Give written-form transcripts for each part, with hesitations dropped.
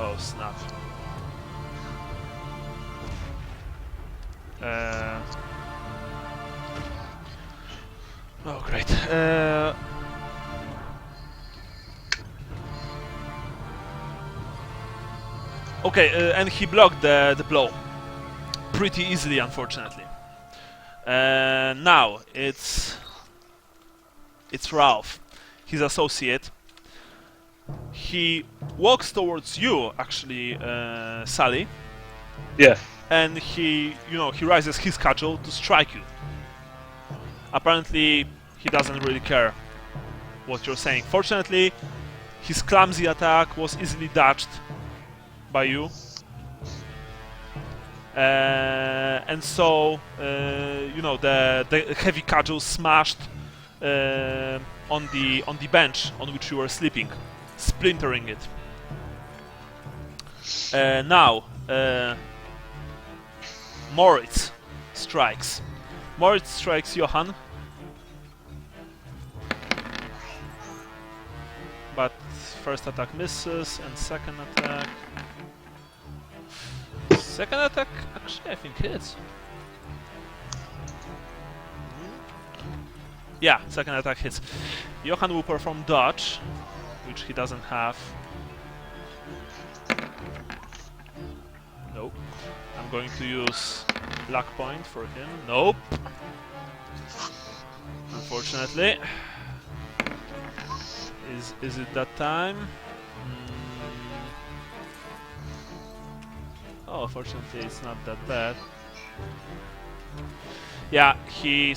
Oh snap. Oh great. Okay, and he blocked the blow pretty easily, unfortunately. Now it's Ralph, his associate. He walks towards you, actually, Sally. Yeah. And he raises his cudgel to strike you. Apparently, he doesn't really care what you're saying. Fortunately, his clumsy attack was easily dodged by you. And so, the heavy cudgel smashed on the bench on which you were sleeping, splintering it. Now, Moritz strikes. Moritz strikes Johan. But first attack misses, and second attack... Second attack, actually, I think hits. Yeah, second attack hits. Johan will perform dodge, which he doesn't have. Nope. I'm going to use luck point for him. Nope. Unfortunately. Is it that time? Oh, fortunately it's not that bad. Yeah, he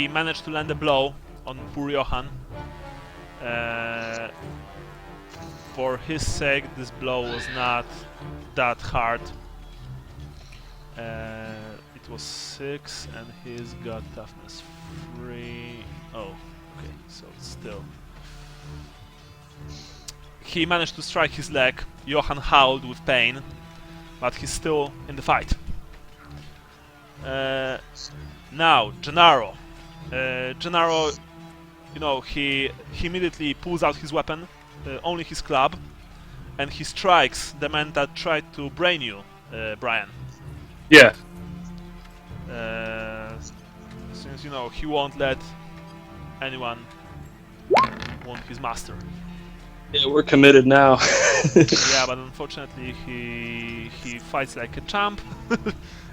managed to land a blow on poor Johan. For his sake, this blow was not that hard. It was 6, and he's got toughness 3. Oh, okay, so it's still... He managed to strike his leg. Johan howled with pain, but he's still in the fight. Now, Gennaro. Gennaro, he immediately pulls out his weapon, only his club, and he strikes the man that tried to brain you, Brian. Yeah. Since, he won't let anyone wound his master. Yeah, we're committed now. Yeah, but unfortunately he fights like a champ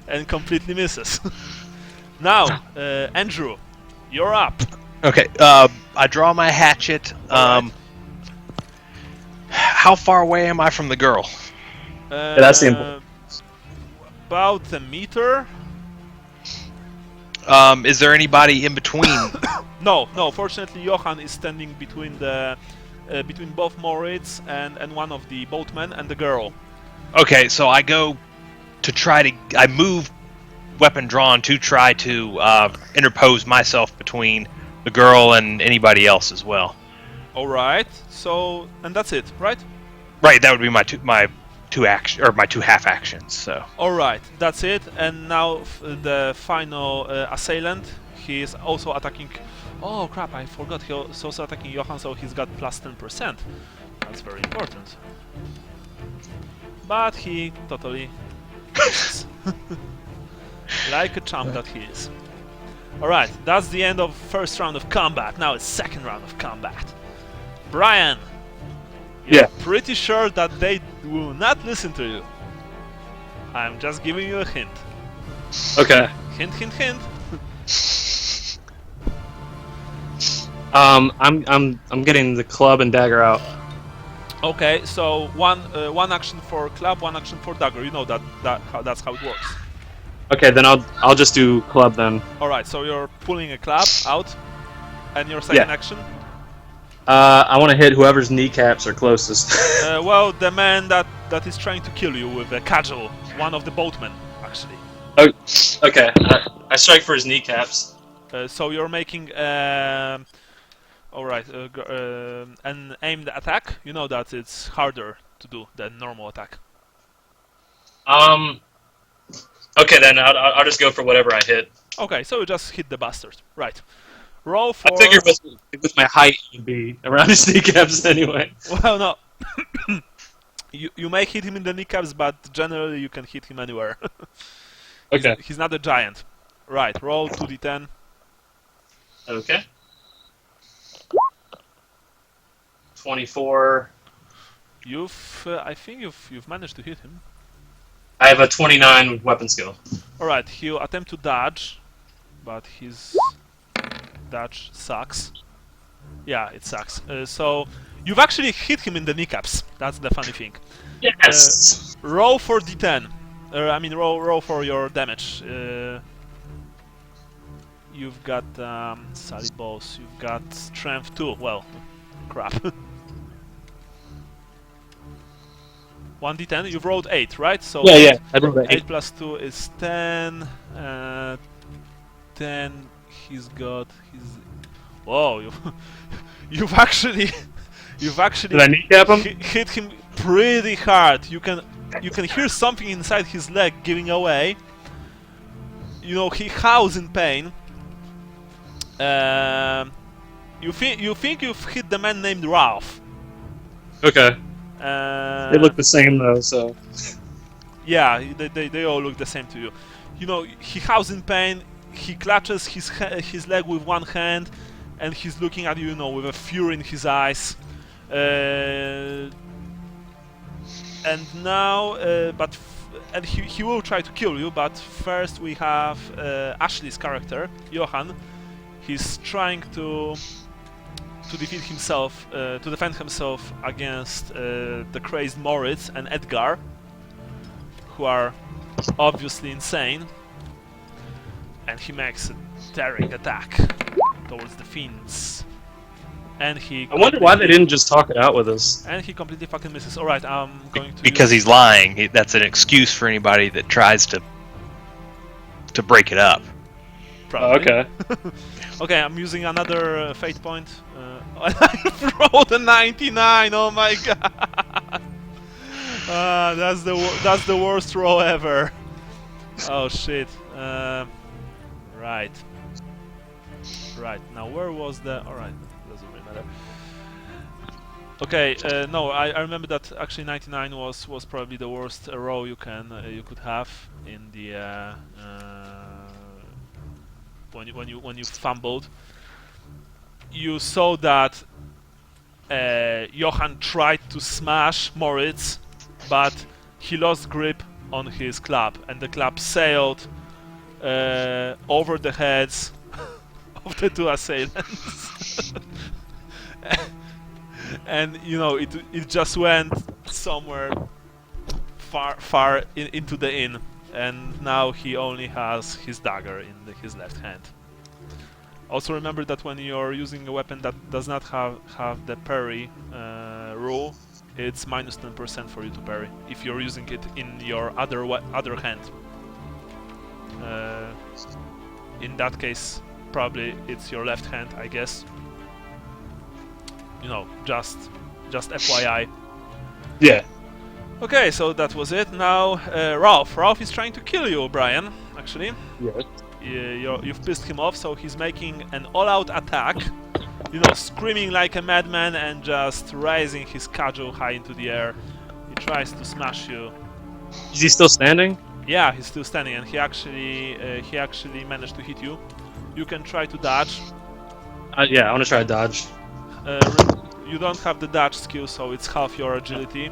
and completely misses. Now, Andrew, you're up. Okay, I draw my hatchet. Right. How far away am I from the girl? That's the important. About a meter. Is there anybody in between? No. Fortunately, Johan is standing between both Moritz and one of the boatmen and the girl. Okay, so I go to I move weapon drawn to try to interpose myself between the girl and anybody else as well. All right. So, and that's it, right? Right, that would be my two half actions. So. All right, that's it. And now the final assailant. He is also attacking. Oh crap! I forgot. He's also attacking Johan, so he's got plus 10%. That's very important. But he totally misses. Like a champ that he is. Alright, that's the end of first round of combat. Now it's second round of combat. Brian, you're pretty sure that they will not listen to you. I'm just giving you a hint. Okay. Hint, hint, hint. I'm getting the club and dagger out. Okay, so one action for club, one action for dagger. You know that's how it works. Okay, then I'll just do club then. All right, so you're pulling a club out, and your second action. I want to hit whoever's kneecaps are closest. Well, the man that is trying to kill you with a cudgel, one of the boatmen, actually. Oh, okay. I strike for his kneecaps. So you're making alright, an aimed attack. You know that it's harder to do than normal attack. Okay, then I'll just go for whatever I hit. Okay, so you just hit the bastard. Right. Roll for... I figure with my height, it'd be around his kneecaps anyway. Well, no. You may hit him in the kneecaps, but generally you can hit him anywhere. Okay. He's not a giant. Right, roll 2d10. Okay. 24. I think you've managed to hit him. I have a 29 weapon skill. All right, he'll attempt to dodge, but his dodge sucks. Yeah, it sucks. So you've actually hit him in the kneecaps. That's the funny thing. Yes. Roll for d10. Roll for your damage. You've got Sally Bows. You've got Strength 2. Well, crap. 1d10. You've rolled 8, right? So Yeah. I rolled an 8 plus 2 is 10. 10. He's got his. Whoa! You've actually Did I kneecap him? hit him pretty hard. You can hear something inside his leg giving away. He howls in pain. You think you've hit the man named Ralph. Okay. They look the same though, so. Yeah, they all look the same to you. He howls in pain. He clutches his leg with one hand, and he's looking at you, with a fury in his eyes. And now, and he will try to kill you. But first, we have Ashley's character, Johan. He's trying to defeat himself, to defend himself against the crazed Moritz and Edgar, who are obviously insane. And he makes a daring attack towards the fiends. And I wonder why they didn't just talk it out with us. And he completely fucking misses. Alright, I'm going to... Because he's lying. That's an excuse for anybody that tries to break it up. Probably. Okay. Okay, I'm using another fate point. I rolled a 99. Oh my god! That's the worst roll ever. Oh shit. Right. Now where was the? All right, doesn't really matter. Okay. No, I remember that actually 99 was probably the worst roll you could have in the when you fumbled. You saw that Johan tried to smash Moritz, but he lost grip on his club, and the club sailed over the heads of the two assailants. And it just went somewhere far into the inn, and now he only has his dagger in his left hand. Also remember that when you're using a weapon that does not have the parry rule, it's minus 10% for you to parry if you're using it in your other hand. In that case, probably it's your left hand, I guess. Just FYI. Yeah. Okay, so that was it. Now, Ralph. Ralph is trying to kill you, Brian, actually. Yes. You've pissed him off, so he's making an all-out attack. Screaming like a madman and just raising his cudgel high into the air. He tries to smash you. Is he still standing? Yeah, he's still standing, and he actually managed to hit you. You can try to dodge. Yeah, I want to try to dodge. You don't have the dodge skill, so it's half your agility.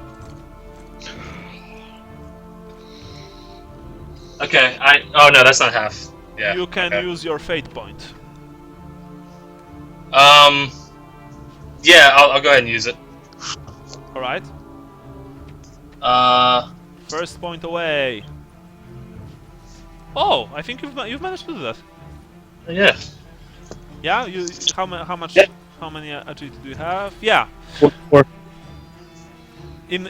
Okay, oh no, that's not half. Yeah. You can use your fate point. Yeah, I'll go ahead and use it. Alright. First point away. Oh, I think you've managed to do that. Yeah. Yeah, how much? Yeah. How many agility do you have? Yeah. Four. In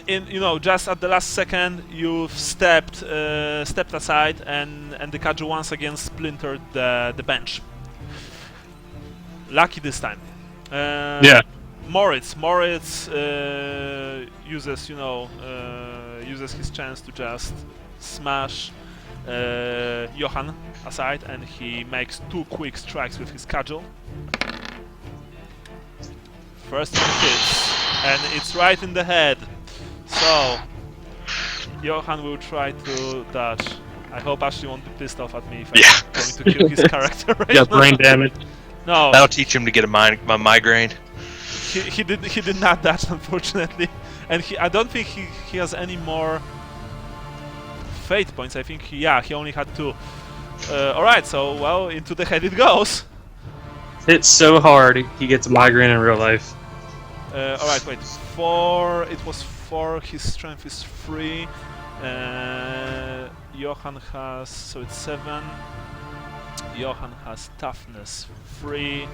just at the last second, you've stepped aside, and the cudgel once again splintered the bench. Lucky this time. Yeah. Moritz uses his chance to just smash Johan aside, and he makes 2 quick strikes with his cudgel. First one hits, and it's right in the head. So, Johan will try to dodge. I hope Ashley won't be pissed off at me if I'm going to kill his character right Yeah, now. brain damage. No, That'll teach him to get a migraine. he did not dodge, unfortunately, and I don't think he has any more fate points. I think he only had 2. All right, so well, into the head it goes. Hits so hard he gets a migraine in real life. All right, wait. 4. It was 4. His strength is 3. Johan has, so it's 7. Johan has toughness 3.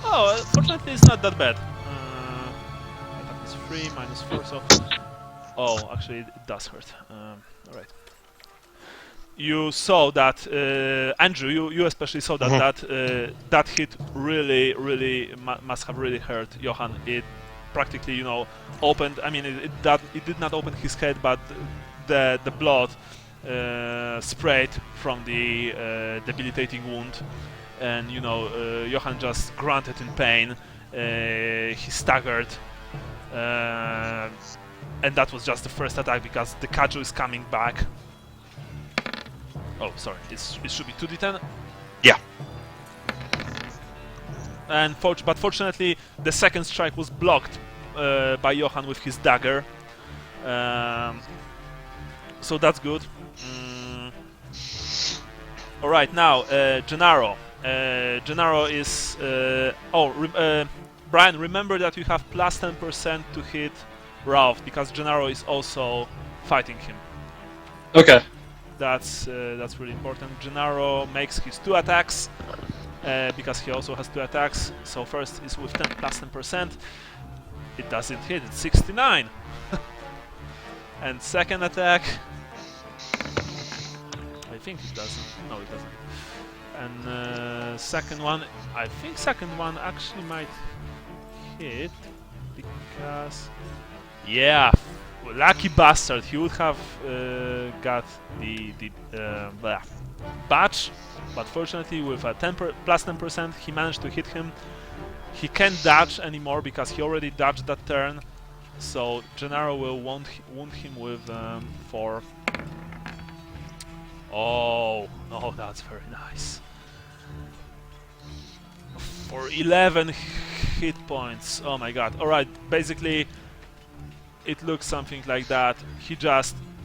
Oh, fortunately it's not that bad. Toughness 3 minus 4, so... Oh, actually it does hurt. Alright. You saw that, Andrew, you especially saw that that hit really must have really hurt Johan. It practically, you know, opened. I mean, it did not open his head, but the blood sprayed from the debilitating wound, and you know, Johan just grunted in pain. He staggered, and that was just the first attack because the Kaiju is coming back. Oh, sorry, it should be 2d10. Yeah. And but fortunately, the second strike was blocked by Johan with his dagger. So that's good. Alright, now, Gennaro. Gennaro is... Brian, remember that you have plus 10% to hit Ralph, because Gennaro is also fighting him. Okay. That's really important. Gennaro makes his 2 attacks, because he also has 2 attacks. So first is with 10 plus 10%. It doesn't hit, it's 69. And second attack... I think it doesn't. No, it doesn't. And second one, I think second one actually might hit, because... Yeah, lucky bastard, he would have got the badge, but fortunately with a plus 10% he managed to hit him. He can't dodge anymore because he already dodged that turn, so Gennaro will wound him with 4. Oh, that's very nice. For 11 hit points. Oh my god. Alright, basically it looks something like that.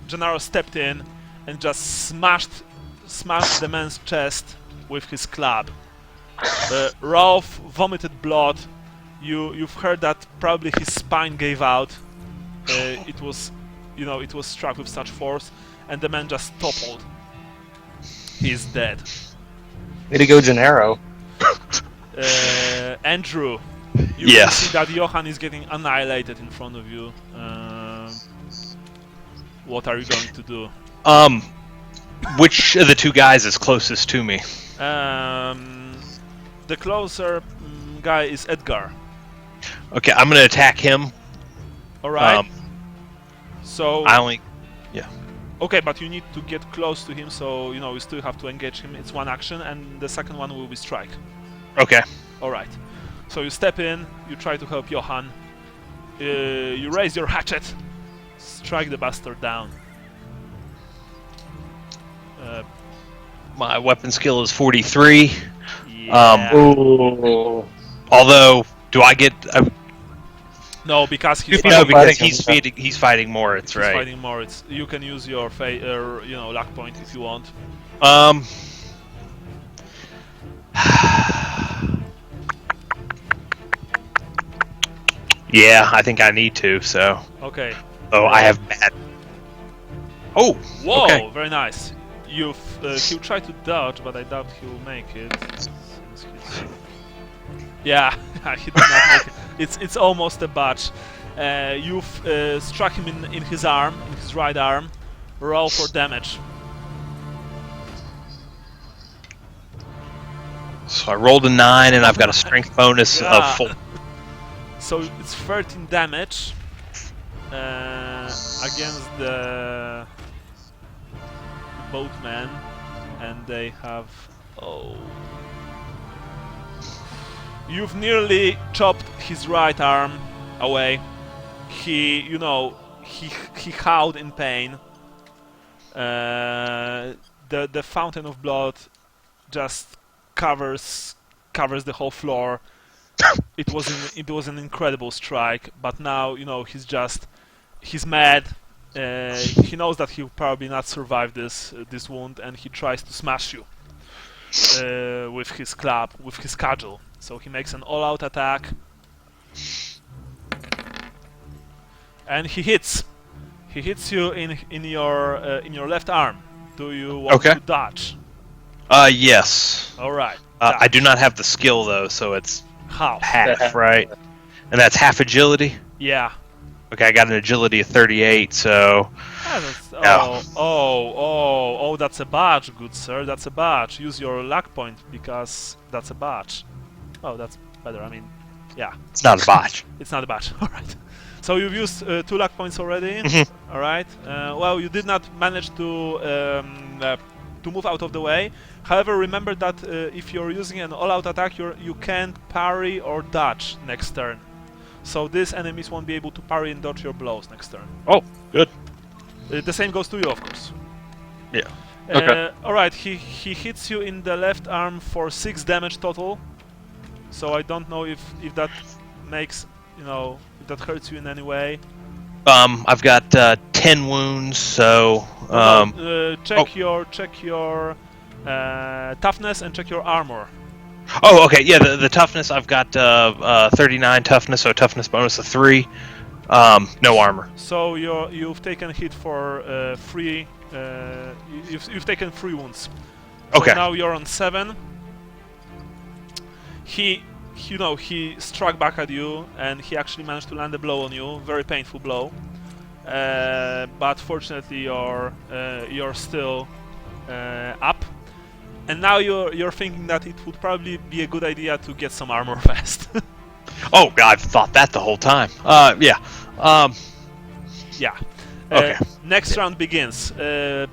Gennaro stepped in and just smashed the man's chest with his club. Ralph vomited blood. You've heard that probably his spine gave out. It was struck with such force, and the man just toppled. He's dead. Way to go, Gennaro. Andrew, you Yes. can see that Johan is getting annihilated in front of you. What are you going to do? Which of the 2 guys is closest to me? The closer guy is Edgar. Okay, I'm gonna attack him. Alright. So... I only... Okay, but you need to get close to him, so, you know, you still have to engage him. It's 1 action, and the second one will be strike. Okay. Alright. So you step in, you try to help Johan. You raise your hatchet. Strike the bastard down. My weapon skill is 43. Yeah. Ooh. Although, do I get... No, because he's no, fighting, because he's fighting more, it's he's right. fighting more. You can use your luck point if you want. Yeah, I think I need to, so... Okay. Oh, I have bad... Oh! Whoa, okay. very nice. He'll try to dodge, but I doubt he'll make it. Yeah, he did not make it. It's almost a botch. You've struck him in his arm, in his right arm. Roll for damage. So I rolled a 9, and I've got a strength bonus of 4. So it's 13 damage against the boatman, and they have... Oh... You've nearly chopped his right arm away. he, he howled in pain. The fountain of blood just covers the whole floor. It was an incredible strike, but now he's mad. He knows that he'll probably not survive this wound, and he tries to smash you with his club, with his cudgel. So he makes an all-out attack, and he hits. He hits you in your left arm. Do you want to dodge? Yes. All right. I do not have the skill though, so it's How? half, right? And that's half agility. Yeah. Okay, I got an agility of 38, so. That's a badge, good sir. That's a badge. Use your luck point because that's a badge. Oh, that's better. I mean, yeah. It's not a botch. It's not a badge. All right. So you've used 2 luck points already. All right. Well, you did not manage to move out of the way. However, remember that if you're using an all-out attack, you can't parry or dodge next turn. So these enemies won't be able to parry and dodge your blows next turn. Oh, good. The same goes to you, of course. Yeah. Okay. All right. He hits you in the left arm for 6 damage total. So I don't know if that makes if that hurts you in any way. I've got 10 wounds, so. Check your toughness and check your armor. Oh, okay. Yeah, the toughness. I've got 39 toughness, so toughness bonus of 3. No armor. So you've taken hit for 3. You've taken 3 wounds. So Okay. now you're on 7. He struck back at you, and he actually managed to land a blow on you. Very painful blow. But fortunately, you're still up. And now you're thinking that it would probably be a good idea to get some armor fast. Oh, I've thought that the whole time. Yeah. Yeah. Okay. Next round begins.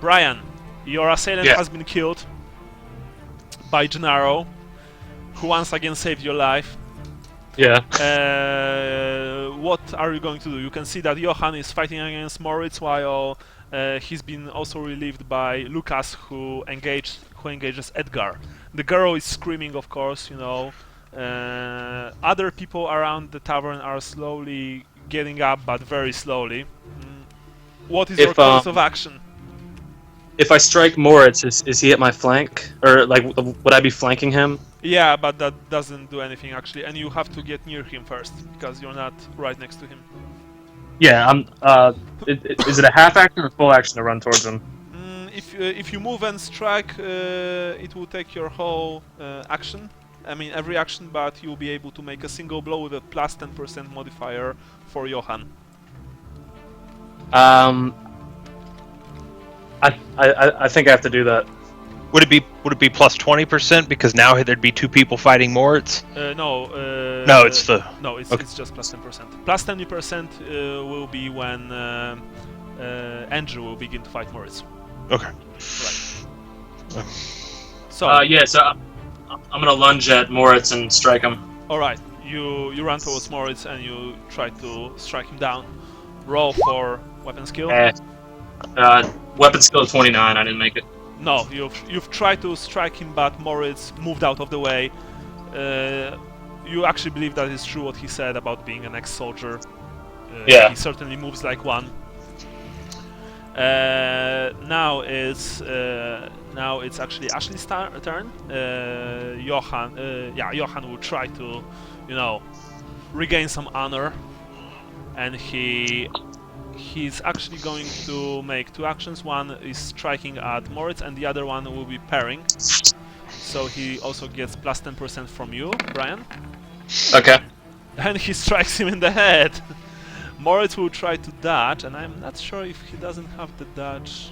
Brian, your assailant has been killed by Gennaro, who once again saved your life. Yeah. What are you going to do? You can see that Johan is fighting against Moritz, while he's been also relieved by Lucas, who engages Edgar. The girl is screaming, of course. Other people around the tavern are slowly getting up, but very slowly. What is your course of action? If I strike Moritz, is he at my flank, or would I be flanking him? Yeah, but that doesn't do anything actually, and you have to get near him first because you're not right next to him. Yeah, is it a half action or full action to run towards him? If you move and strike, it will take your whole action. I mean every action, but you'll be able to make a single blow with a plus 10% modifier for Johan. I think I have to do that. Would it be plus 20% because now there'd be 2 people fighting Moritz? No. No, it's it's just plus 10%. Plus 20% will be when Andrew will begin to fight Moritz. Okay. Right. So. So I'm gonna lunge at Moritz and strike him. All right. You run towards Moritz and you try to strike him down. Roll for weapon skill. Weapon skill 29. I didn't make it. No, you've tried to strike him, but Moritz moved out of the way. You actually believe that is true what he said about being an ex-soldier. He certainly moves like one. Now it's actually Ashley's turn. Johan will try to, regain some honor, and he's actually going to make 2 actions. One is striking at Moritz, and the other one will be parrying. So he also gets plus 10% from you, Brian. Okay. And he strikes him in the head. Moritz will try to dodge, and I'm not sure if he doesn't have the dodge.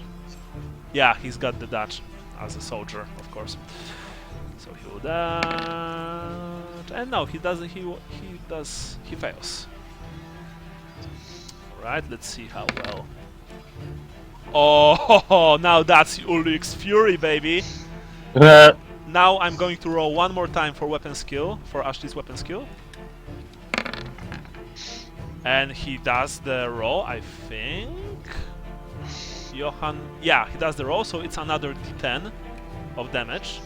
Yeah, he's got the dodge as a soldier, of course. So he will dodge, and no, he doesn't. He fails. Right, let's see how well. Oh, now that's Ulrich's Fury, baby. Now I'm going to roll one more time for weapon skill, for Ashley's weapon skill. And he does the roll, I think. Johan, yeah, he does the roll, so it's another d10 of damage.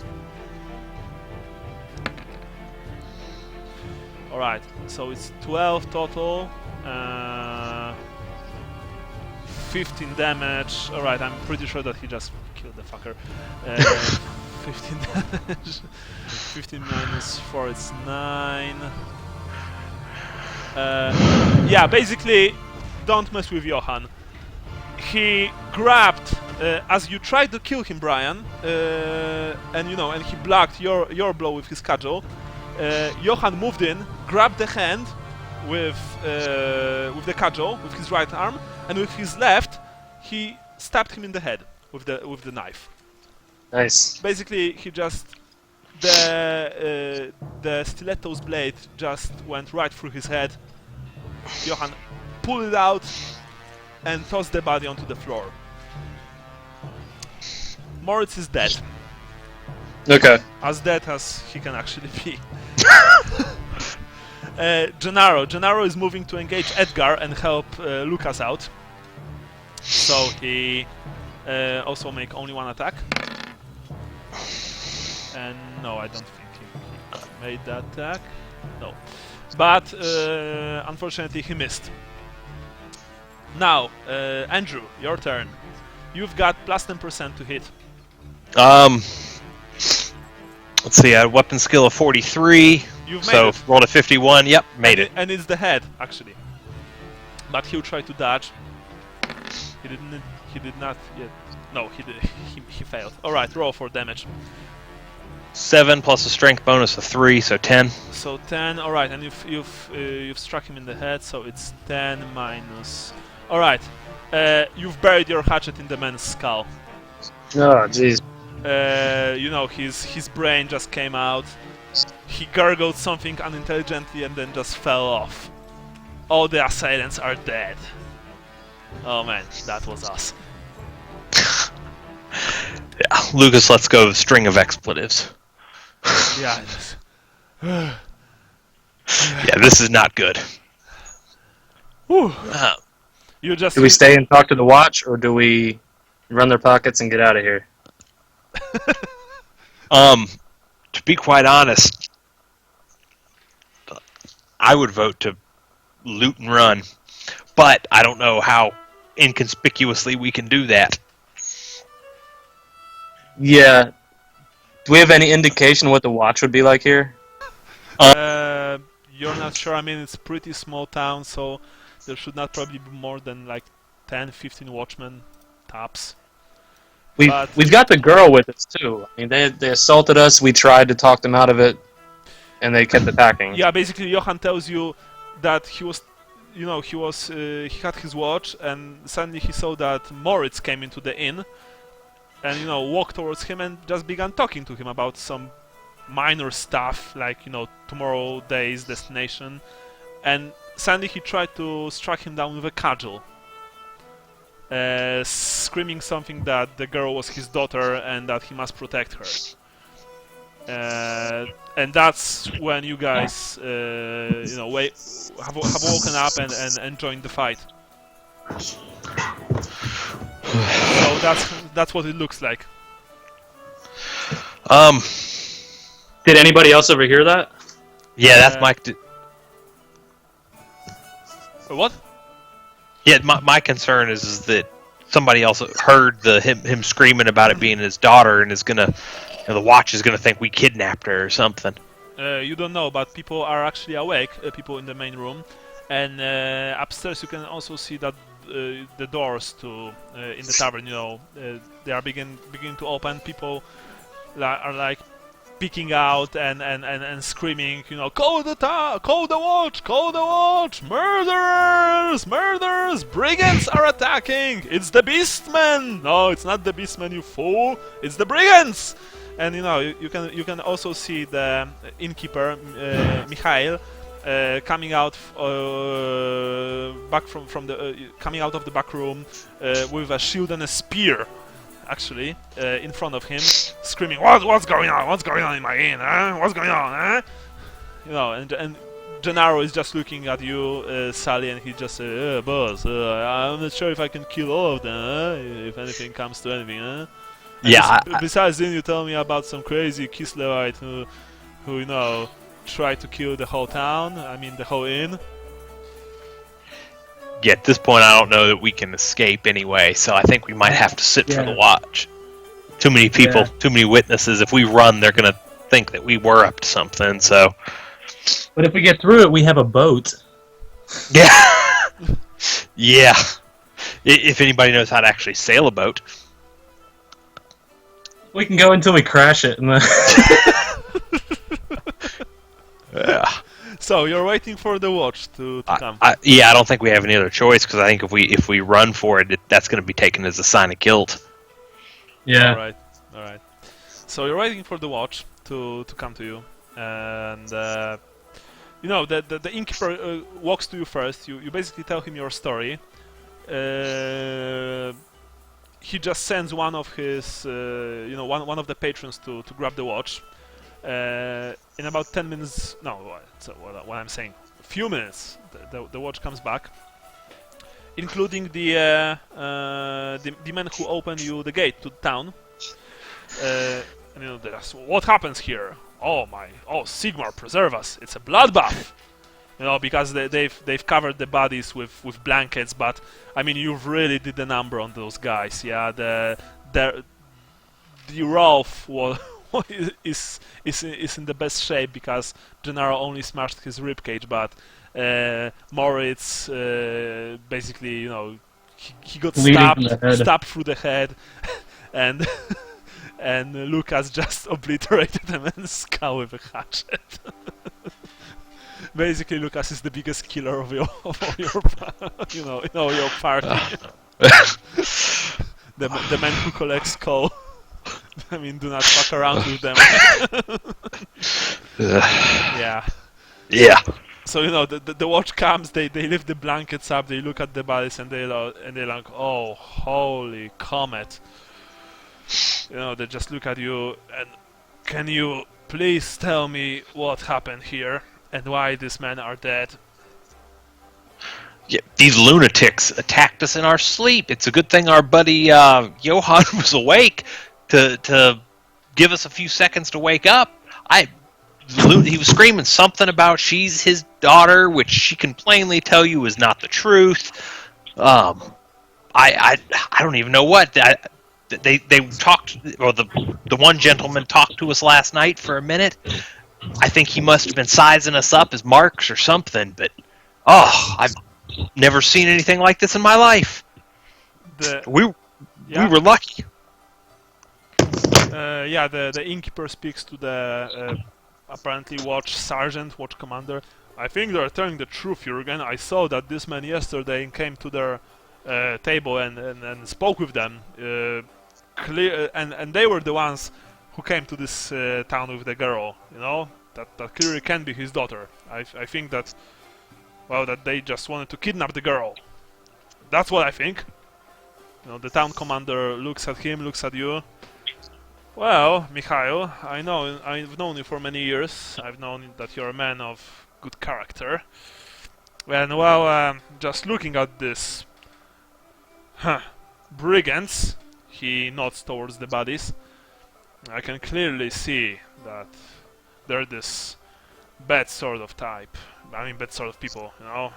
Alright, so it's 12 total. 15 damage. Alright, I'm pretty sure that he just killed the fucker. 15 damage. 15 minus 4 is 9. Yeah, basically, don't mess with Johan. He grabbed as you tried to kill him, Brian, and he blocked your blow with his cudgel. Johan moved in, grabbed the hand with the cudgel with his right arm, and with his left, he stabbed him in the head with the knife. Nice. Basically, he just the stiletto's blade just went right through his head. Johan pulled it out and tossed the body onto the floor. Moritz is dead. Okay. As dead as he can actually be. Gennaro is moving to engage Edgar and help Lucas out. So he also make only one attack. And no, I don't think he made that attack. No. But unfortunately he missed. Now, Andrew, your turn. You've got plus 10% to hit. Let's see, I had a weapon skill of 43. You've so made it. rolled a 51. Yep, made it. And it's the head, actually. But he'll try to dodge. He did not yet. No, he did. He failed. All right, roll for damage. 7 plus a strength bonus of 3, so 10. So 10. All right, and you've struck him in the head, so it's 10 minus. All right, you've buried your hatchet in the man's skull. Oh, jeez. His brain just came out. He gurgled something unintelligently and then just fell off. All the assailants are dead. Oh man, that was us. Yeah, Lucas lets go of a string of expletives. Yeah, it is. Yeah, this is not good. Whew. You just Do we stay and talk to the watch, or do we run their pockets and get out of here? To be quite honest, I would vote to loot and run, but I don't know how inconspicuously we can do that. Yeah. Do we have any indication what the watch would be like here? You're not sure. I mean, it's a pretty small town, so there should not probably be more than like 10, 15 watchmen tops. We've got the girl with us too. I mean, they assaulted us. We tried to talk them out of it, and they kept attacking. Yeah, basically, Johan tells you that he had his watch, and suddenly he saw that Moritz came into the inn, and walked towards him and just began talking to him about some minor stuff, like tomorrow day's destination, and suddenly he tried to strike him down with a cudgel. Screaming something that the girl was his daughter and that he must protect her. And that's when you guys, have woken up and joined the fight. So that's what it looks like. Did anybody else overhear that? Yeah, that's Mike. What? Yeah, my concern is that somebody else heard him screaming about it being his daughter, and is gonna, the watch is gonna think we kidnapped her or something. You don't know, but people are actually awake. People in the main room, and upstairs you can also see that the doors to in the tavern, they are beginning to open. People are like peeking out and screaming, call the watch, murderers, brigands are attacking, it's the beastmen. No, it's not the beastmen, you fool, it's the brigands. And you can also see the innkeeper Mikhail coming out back from the coming out of the back room with a shield and a spear. Actually, in front of him, screaming, "What's going on? What's going on in my inn? What's going on?" And Gennaro is just looking at you, Sally, and he just says, boss, I'm not sure if I can kill all of them, if anything comes to anything, And Yeah, besides, then you tell me about some crazy Kislevites who, you know, tried to kill the whole town, I mean the whole inn. yeah, at this point, I don't know that we can escape anyway, so I think we might have to sit for the watch. Too many people, too many witnesses. If we run, they're going to think that we were up to something, so... But if we get through it, we have a boat. Yeah. Yeah. If anybody knows how to actually sail a boat. We can go until we crash it. And Yeah. So you're waiting for the watch to come. Yeah, I don't think we have any other choice, because I think if we run for it, that's going to be taken as a sign of guilt. Yeah. All right. So you're waiting for the watch to come to you, and you know the innkeeper walks to you first. You basically tell him your story. He just sends one of his one of the patrons to grab the watch. In about 10 minutes, no, so what I'm saying, a few minutes, the watch comes back, including the men who opened you the gate to the town. And, you know, what happens here? Oh, Sigmar, preserve us! It's a bloodbath. You know, because they've covered the bodies with blankets, but I mean, you really did the number on those guys. Yeah, the Rolf is in the best shape because Gennaro only smashed his ribcage, but Moritz basically, you know, he got stabbed through the head, and and Lucas just obliterated the man's skull with a hatchet. Basically, Lucas is the biggest killer of your your party. the man who collects coal. I mean, do not fuck around with them. Yeah. Yeah. So you know, the watch comes. They lift the blankets up. They look at the bodies and they're like, oh, holy comet. You know, they just look at you and can you please tell me what happened here and why these men are dead? Yeah, these lunatics attacked us in our sleep. It's a good thing our buddy Johann was awake to give us a few seconds to wake up. He was screaming something about she's his daughter, which she can plainly tell you is not the truth. I don't even know what. They talked, or the one gentleman talked to us last night for a minute. I think he must have been sizing us up as marks or something, but I've never seen anything like this in my life. We were lucky. The innkeeper speaks to the apparently watch sergeant, watch commander. I think they're telling the truth, Jurgen. I saw that this man yesterday came to their table and spoke with them. And they were the ones who came to this town with the girl. You know, that clearly can be his daughter. I think that they just wanted to kidnap the girl. That's what I think. You know, the town commander looks at him, looks at you. Well, Mikhail, I've known you for many years. I've known that you're a man of good character. And just looking at this, brigands, he nods towards the bodies. I can clearly see that they're this bad sort of type. I mean, bad sort of people, you know.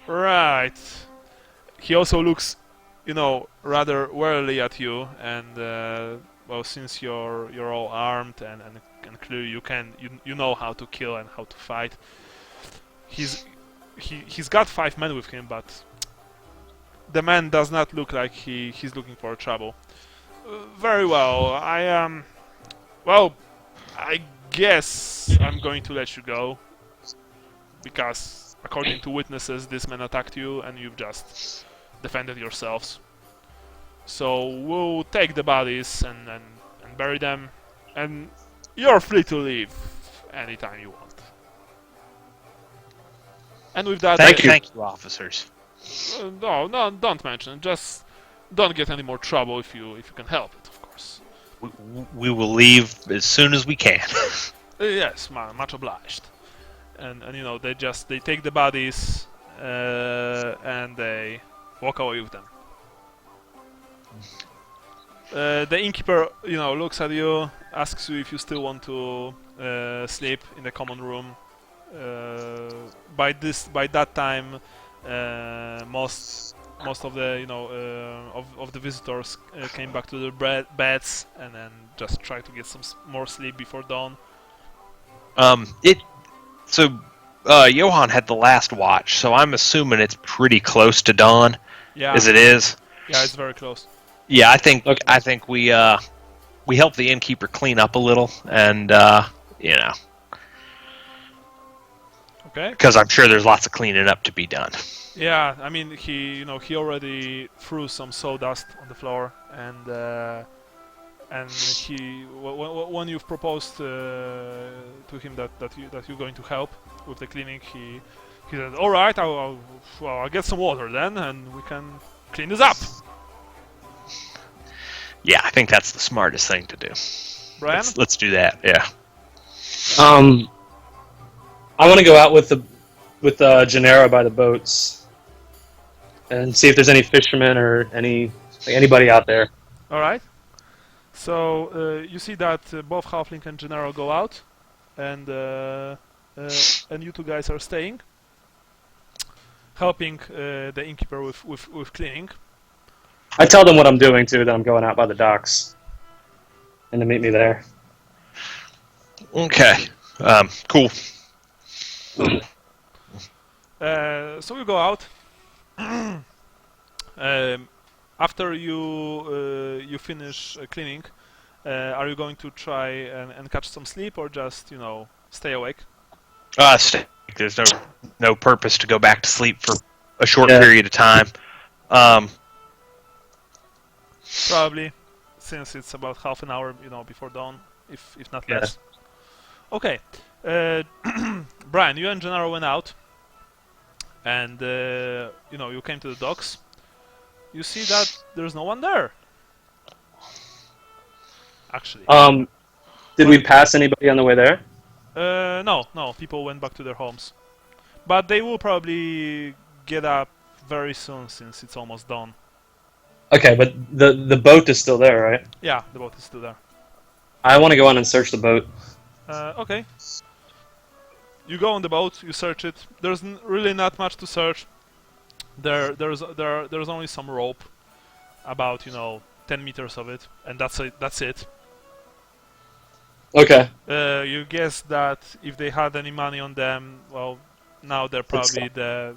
Right. He also looks, you know, rather warily at you, and since you're all armed and clearly you know how to kill and how to fight. He's got 5 men with him, but the man does not look like he's looking for trouble. Very well. I guess I'm going to let you go because, according to witnesses, this man attacked you and you've just defended yourselves. So we'll take the bodies and bury them, and you're free to leave anytime you want. And with that, thank you, officers. No, don't mention. Just don't get any more trouble if you can help it, of course. We will leave as soon as we can. Yes, much obliged. and you know they take the bodies and they walk away with them. The innkeeper, you know, looks at you, asks you if you still want to sleep in the common room. By that time, most of the of the visitors came back to their beds and then just try to get some more sleep before dawn. Johan had the last watch, so I'm assuming it's pretty close to dawn. Yeah. As it is. Yeah, it's very close. Yeah, I think we help the innkeeper clean up a little, and you know. Okay. Because I'm sure there's lots of cleaning up to be done. Yeah, I mean he already threw some sawdust on the floor, and when you've proposed to him that you're going to help with the cleaning, he said, "All right, I'll get some water then, and we can clean this up." Yeah, I think that's the smartest thing to do. Brian? Let's do that. Yeah. I want to go out with Gennaro by the boats and see if there's any fishermen or anybody out there. All right. So you see that both Halfling and Gennaro go out, and you two guys are staying, helping the innkeeper with cleaning. I tell them what I'm doing too, that I'm going out by the docks, and to meet me there. Okay. Cool. So you go out. After you finish cleaning, are you going to try and catch some sleep, or just stay awake? Stay. There's no purpose to go back to sleep for a short period of time. Probably, since it's about half an hour, before dawn, if not less. Okay, Brian, you and Gennaro went out, and you came to the docks. You see that there's no one there. Actually. Did we pass anybody on the way there? No. People went back to their homes, but they will probably get up very soon since it's almost dawn. Okay, but the boat is still there, right? Yeah, the boat is still there. I want to go on and search the boat. Okay. You go on the boat, you search it. There's really not much to search. There's only some rope, about 10 meters of it, and that's it. Okay. You guess that if they had any money on them, well, now they're probably the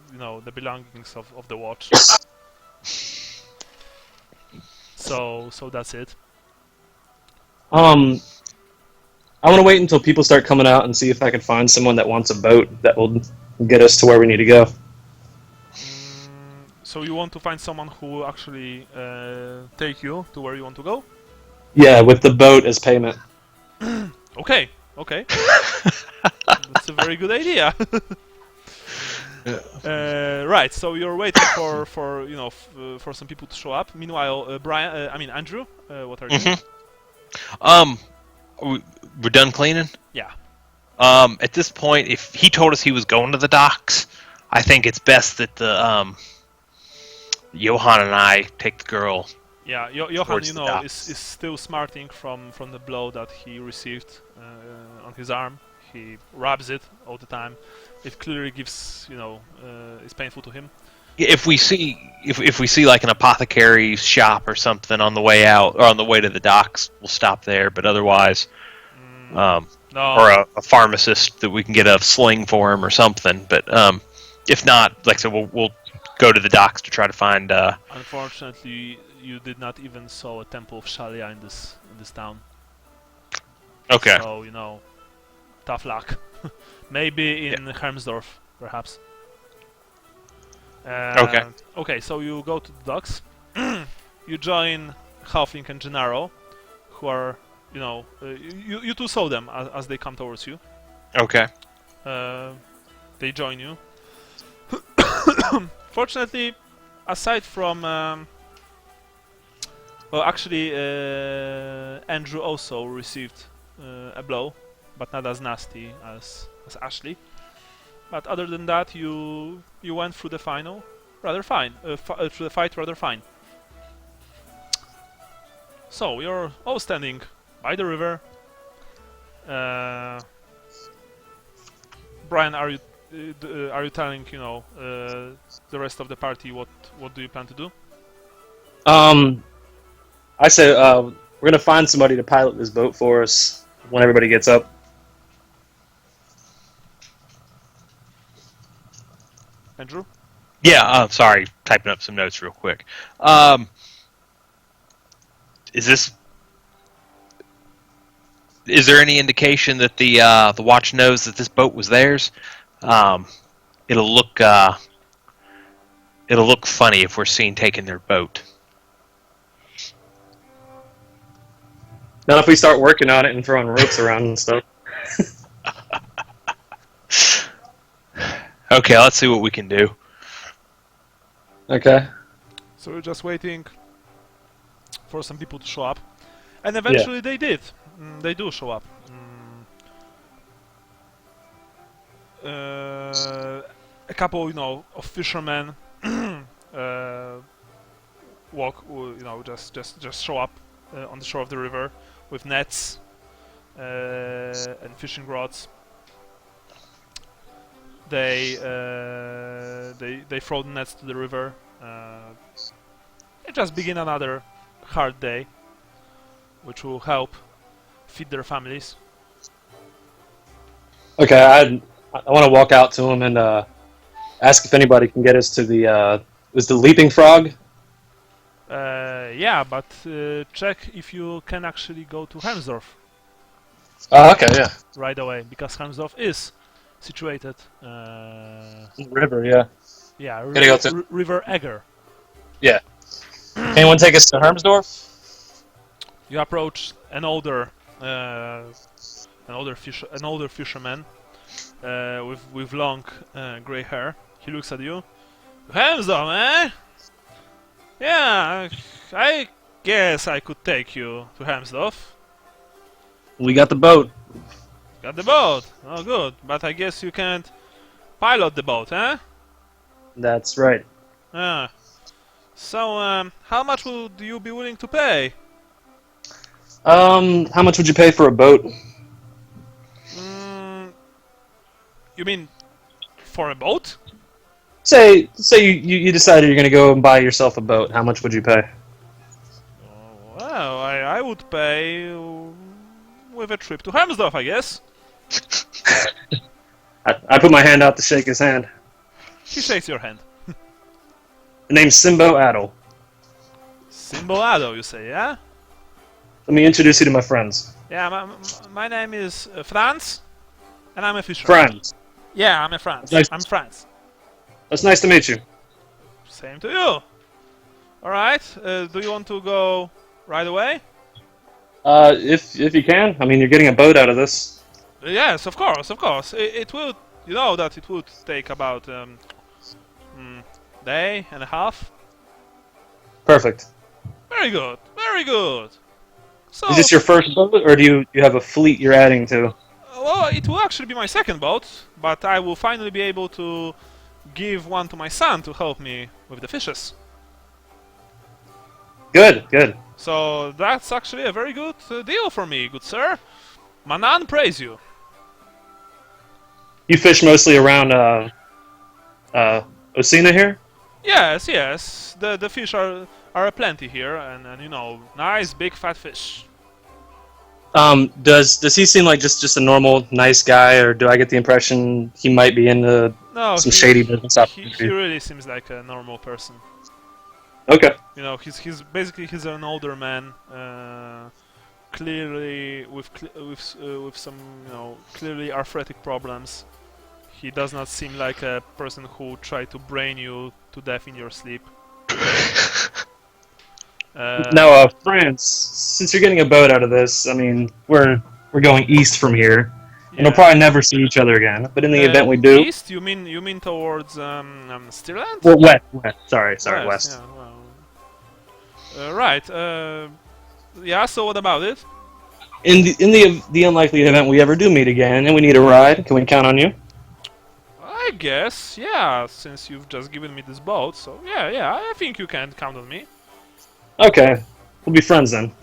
belongings of the watch. So that's it. I want to wait until people start coming out and see if I can find someone that wants a boat that will get us to where we need to go. So you want to find someone who will actually take you to where you want to go? Yeah, with the boat as payment. Okay. That's a very good idea. Right. So you're waiting for some people to show up. Meanwhile, Andrew, what are you doing? We're done cleaning? Yeah. At this point, if he told us he was going to the docks, I think it's best that the Johan and I take the girl. Yeah, Johan, is still smarting from the blow that he received on his arm. He rubs it all the time. It clearly gives, it's painful to him. If we see like an apothecary's shop or something on the way out or on the way to the docks, we'll stop there. But otherwise, No. or a pharmacist that we can get a sling for him or something. But if not, like I said, we'll go to the docks to try to find. Unfortunately, you did not even saw a temple of Shalia in this town. Okay. So tough luck. Maybe in Hermsdorf, perhaps. Okay. Okay, so you go to the docks. You join Halfling and Gennaro, who are, you two saw them as they come towards you. Okay. They join you. Fortunately, aside from, Andrew also received a blow, but not as nasty as Ashley. But other than that, you went through the final rather fine. Through the fight rather fine. So you're all standing by the river. Brian, are you telling the rest of the party what do you plan to do? I say we're gonna find somebody to pilot this boat for us when everybody gets up. Andrew? Yeah, sorry, typing up some notes real quick. Is there any indication that the watch knows that this boat was theirs? It'll look funny if we're seen taking their boat. Not if we start working on it and throwing ropes around and stuff. Okay, let's see what we can do. Okay. So we're just waiting for some people to show up, and eventually they did. They do show up. A couple, of fishermen just show up on the shore of the river with nets and fishing rods. They throw the nets to the river. They just begin another hard day, which will help feed their families. Okay, I want to walk out to him and ask if anybody can get us to the Leaping Frog. Yeah, but check if you can actually go to Helmsdorf Okay, yeah. right away, because Helmsdorf is situated. River, yeah. Yeah, Gotta go to- River Egger. Yeah. Anyone take us to Hermsdorf? You approach an older fisherman with long gray hair. He looks at you. Helmsdorf, eh? Yeah, I guess I could take you to Helmsdorf. We got the boat. Got the boat. Oh, good. But I guess you can't pilot the boat, eh? That's right. Yeah. So, how much would you be willing to pay? How much would you pay for a boat? You mean for a boat? Say you decided you're gonna go and buy yourself a boat. How much would you pay? Well, I would pay with a trip to Helmsdorf, I guess. I put my hand out to shake his hand. He shakes your hand. The name's Simbo Adel. Simbolado, you say, yeah? Let me introduce you to my friends. Yeah, my name is Franz, and I'm a fisherman. Friends. Yeah, I'm a Franz. Nice. I'm Franz. It's nice to meet you. Same to you. Alright, do you want to go right away? If you can. I mean, you're getting a boat out of this. Yes, of course, of course. It would, that it would take about day and a half. Perfect. Very good, very good. So, Is this your first boat, or do you have a fleet you're adding to? well, it will actually be my second boat, but I will finally be able to give one to my son to help me with the fishes. Good, good. So that's actually a very good deal for me, good sir. Manan praise you. You fish mostly around Osina here? Yes, yes. The fish are aplenty here, and nice big fat fish. Does he seem like just a normal nice guy, or do I get the impression he might be into No, some shady business he opportunity? really seems like a normal person. Okay. He's basically an older man, clearly with some clearly arthritic problems. He does not seem like a person who tried to brain you to death in your sleep. Now, France, since you're getting a boat out of this, I mean, we're going east from here, and we'll probably never see each other again. But in the event we do, East? You mean towards Stirland? well, west. Sorry, west. Yeah, well, right. Yeah. So what about it? In the unlikely event we ever do meet again, and we need a ride, can we count on you? I guess, yeah, since you've just given me this boat, so yeah, I think you can count on me. Okay, we'll be friends then.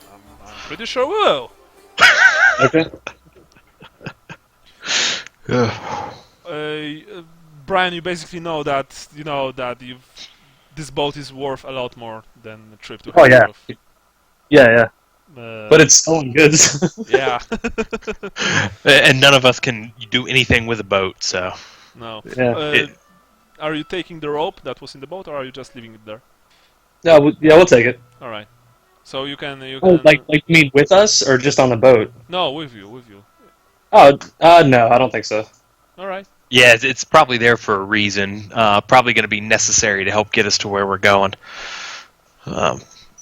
I'm pretty sure we will. Okay. Brian, you basically know that this boat is worth a lot more than a trip to Oh yeah. Hemsworth. Yeah. But it's stolen goods. Yeah. And none of us can do anything with a boat, so. No. Yeah. Are you taking the rope that was in the boat, or are you just leaving it there? Yeah, we'll take it. All right. So you can. Oh, like you mean with us or just on the boat? No, with you. Oh, no, I don't think so. All right. Yeah, it's probably there for a reason. Probably going to be necessary to help get us to where we're going.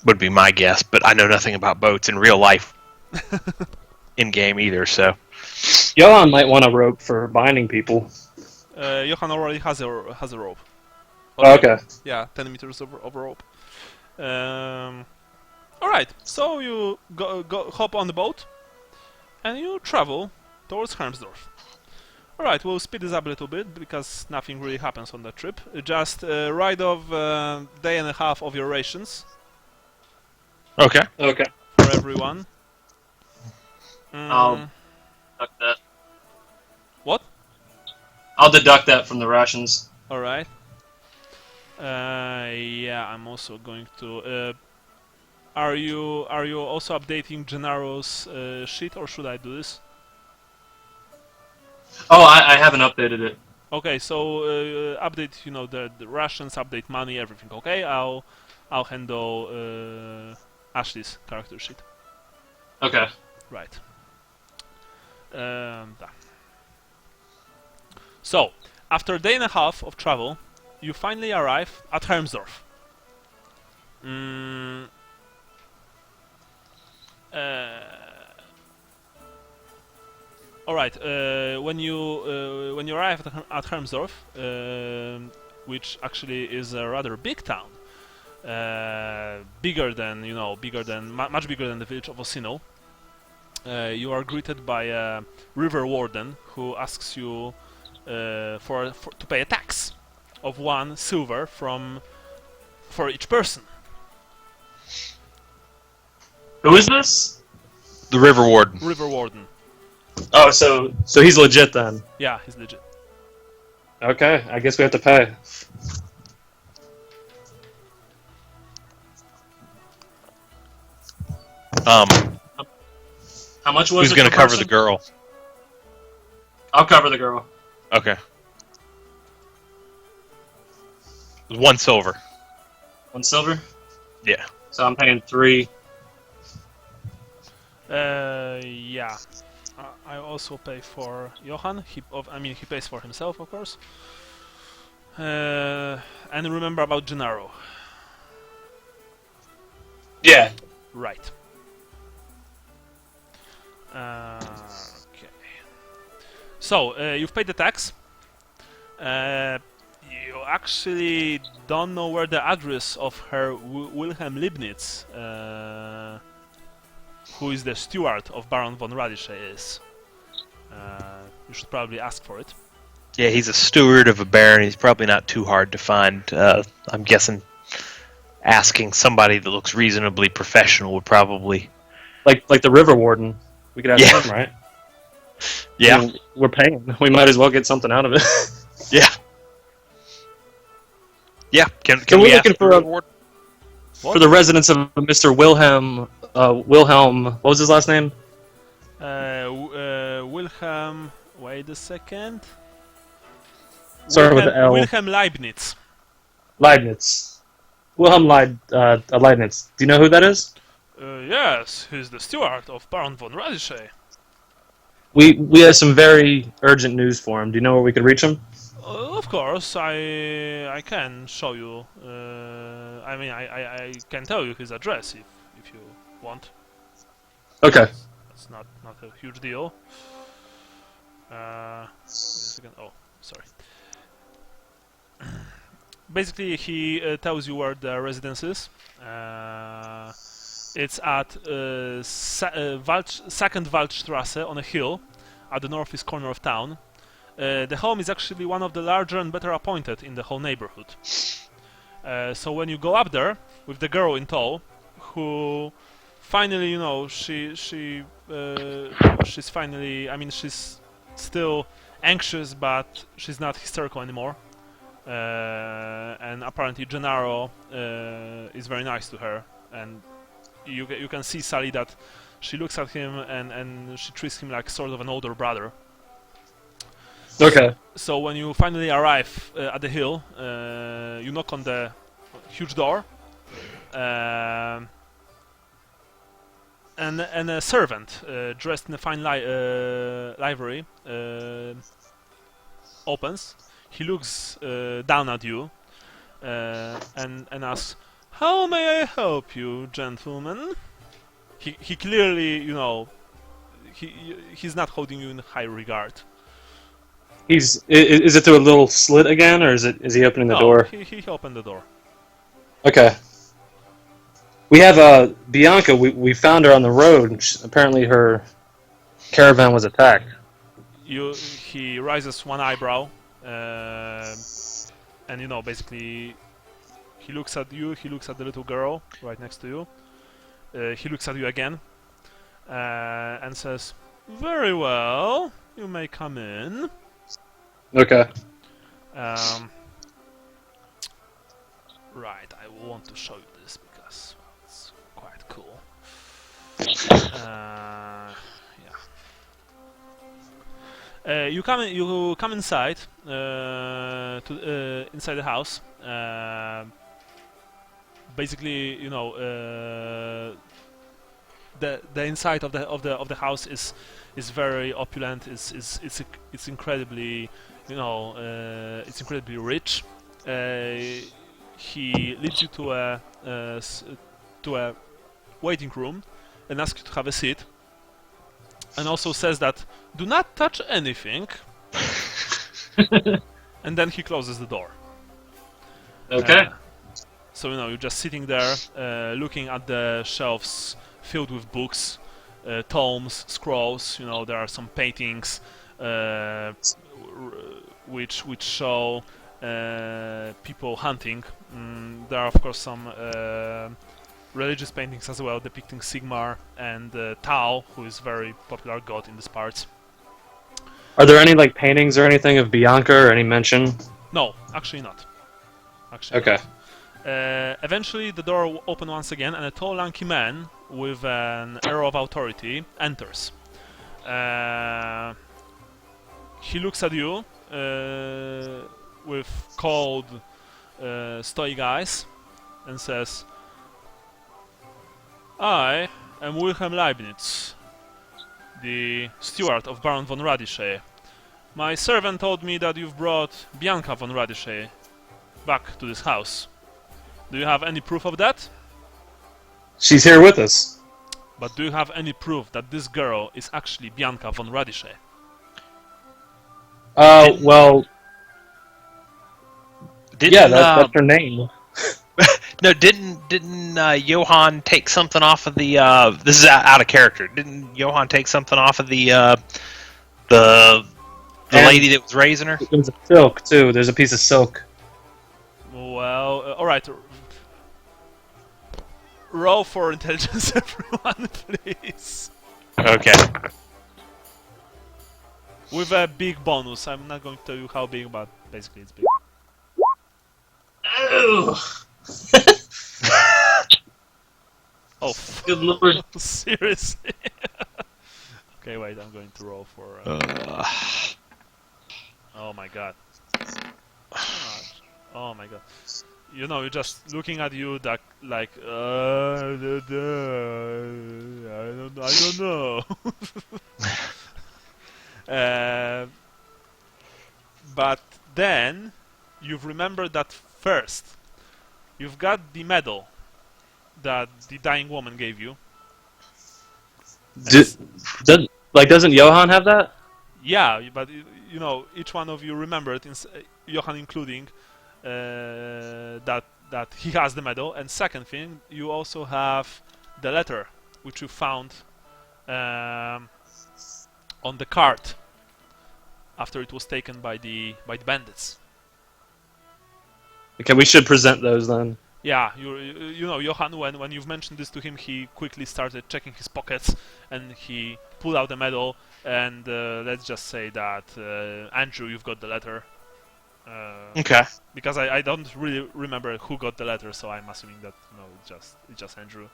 Would be my guess, but I know nothing about boats in real life, in game either. So, Johan might want a rope for binding people. Johan already has a rope. Oh, okay. Yeah, 10 meters of rope. All right. So you go hop on the boat, and you travel towards Hermsdorf. All right. We'll speed this up a little bit because nothing really happens on that trip. Just a ride of day and a half of your rations. okay. Okay. For everyone. I'll deduct that. What? I'll deduct that from the rations. All right. Yeah, I'm also going to. Are you also updating Gennaro's sheet, or should I do this? Oh, I haven't updated it. Okay, so update. The rations, update money, everything. Okay, I'll handle Ashley's character sheet. Okay. Right. So, after a day and a half of travel, you finally arrive at Hermsdorf. All right. When you arrive at Hermsdorf, which actually is a rather big town, much bigger than the village of Osino. You are greeted by a river warden who asks you to pay a tax of 1 silver for each person. Who is this? The river warden. River warden. Oh, so he's legit then. Yeah, he's legit. Okay, I guess we have to pay. How much was Who's it? going to per cover person? the girl? I'll cover the girl. Okay. 1 silver. 1 silver? Yeah. So I'm paying 3. Yeah. I also pay for Johan. He pays for himself, of course. And remember about Gennaro. Yeah. Right. Okay. So, you've paid the tax. You actually don't know where the address of Herr Wilhelm Leibniz, who is the steward of Baron von Radische, is. You should probably ask for it. Yeah, he's a steward of a baron. He's probably not too hard to find. I'm guessing asking somebody that looks reasonably professional would probably... Like the river warden. We could ask Yeah. him, right? Yeah. I mean, we're paying. We might as well get something out of it. Yeah. Yeah. Can So we we're ask looking the for river warden? for the residence of Mr. Wilhelm. What was his last name? Wilhelm. Wait a second. Sorry with the L. Wilhelm Leibniz. Leibniz. Wilhelm Leibniz. Do you know who that is? Yes, he's the steward of Baron von Radische. We have some very urgent news for him. Do you know where we could reach him? Of course, I can show you. I can tell you his address if you want. Okay. That's not a huge deal. Wait a second. Oh, sorry. Basically, he tells you where the residence is. It's at Second Waldstrasse on a hill at the northeast corner of town. The home is actually one of the larger and better appointed in the whole neighborhood. So when you go up there with the girl in tow, who finally, she's finally, I mean, she's still anxious, but she's not hysterical anymore. And apparently Gennaro is very nice to her, and you can see Sally that she looks at him and she treats him like sort of an older brother. Okay. So when you finally arrive at the hill, you knock on the huge door, and a servant dressed in a fine livery opens. He looks down at you and asks, "How may I help you, gentlemen?" He clearly, he's not holding you in high regard. Is it through a little slit again, or is he opening the door? He opened the door. Okay. We have Bianca. We found her on the road. Apparently, her caravan was attacked. He raises one eyebrow, and basically, he looks at you. He looks at the little girl right next to you. He looks at you again, and says, "Very well, you may come in." Okay. Right, I want to show you this because it's quite cool. Yeah. You come inside inside the house. Basically, the inside of the house is very opulent. It's incredibly it's incredibly rich. He leads you to a waiting room and asks you to have a seat, and also says that do not touch anything. And then he closes the door. Okay. So you're just sitting there, looking at the shelves filled with books, tomes, scrolls. There are some paintings which show people hunting. There are of course some religious paintings as well depicting Sigmar and Tao, who is a very popular god in these parts. Are there any paintings or anything of Bianca or any mention? No, actually not. Okay. Eventually the door opens once again, and a tall, lanky man with an air of authority enters. He looks at you with cold, stoic eyes and says, "I am Wilhelm Leibniz, the steward of Baron von Radische. My servant told me that you've brought Bianca von Radische back to this house. Do you have any proof of that? She's here with us. But do you have any proof that this girl is actually Bianca von Radische?" Well, Didn't, that's her name. No, didn't Johann take something off of the? This is out of character. Didn't Johann take something off of the lady that was raising her? There's a silk too. There's a piece of silk. Well, all right. Roll for intelligence, everyone, please. Okay. With a big bonus. I'm not going to tell you how big, but basically it's big. Oh, Good lord. seriously? Okay, wait, I'm going to roll for... Oh my god. Oh my god. You're just looking at you that, like, I don't know. But then you've remembered that first you've got the medal that the dying woman gave you. Doesn't Johann have that? Yeah, but each one of you remembered, Johann including, that he has the medal. And second thing, you also have the letter which you found on the cart after it was taken by the bandits. Okay, we should present those then. Yeah, you know, Johan, when you've mentioned this to him, he quickly started checking his pockets, and he pulled out a medal, and let's just say that, Andrew, you've got the letter. Okay. Because I don't really remember who got the letter, so I'm assuming that, it's just Andrew.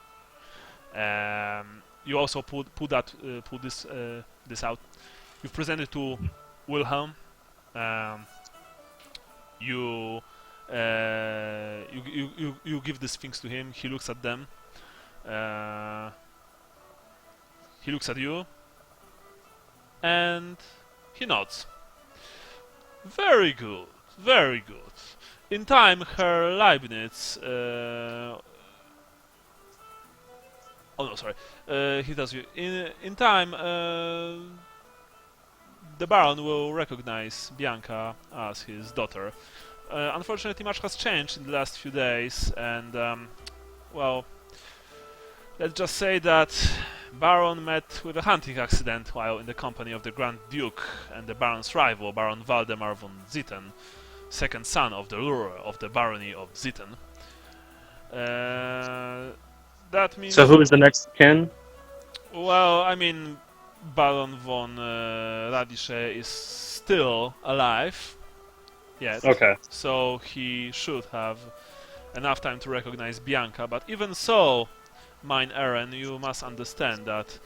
You also pull this out. You've presented to Wilhelm. You give these things to him. He looks at them. He looks at you, and he nods. Very good, very good. In time, Herr Leibniz. Oh no, sorry. He tells you. In time, the Baron will recognize Bianca as his daughter. Unfortunately, much has changed in the last few days, and well, let's just say that Baron met with a hunting accident while in the company of the Grand Duke and the Baron's rival, Baron Waldemar von Zieten, second son of the ruler of the barony of Zieten. That means. So who is the next kin? Well, I mean, Baron von Radische is still alive. Yet. Okay. So he should have enough time to recognize Bianca. But even so, mine Eren, you must understand that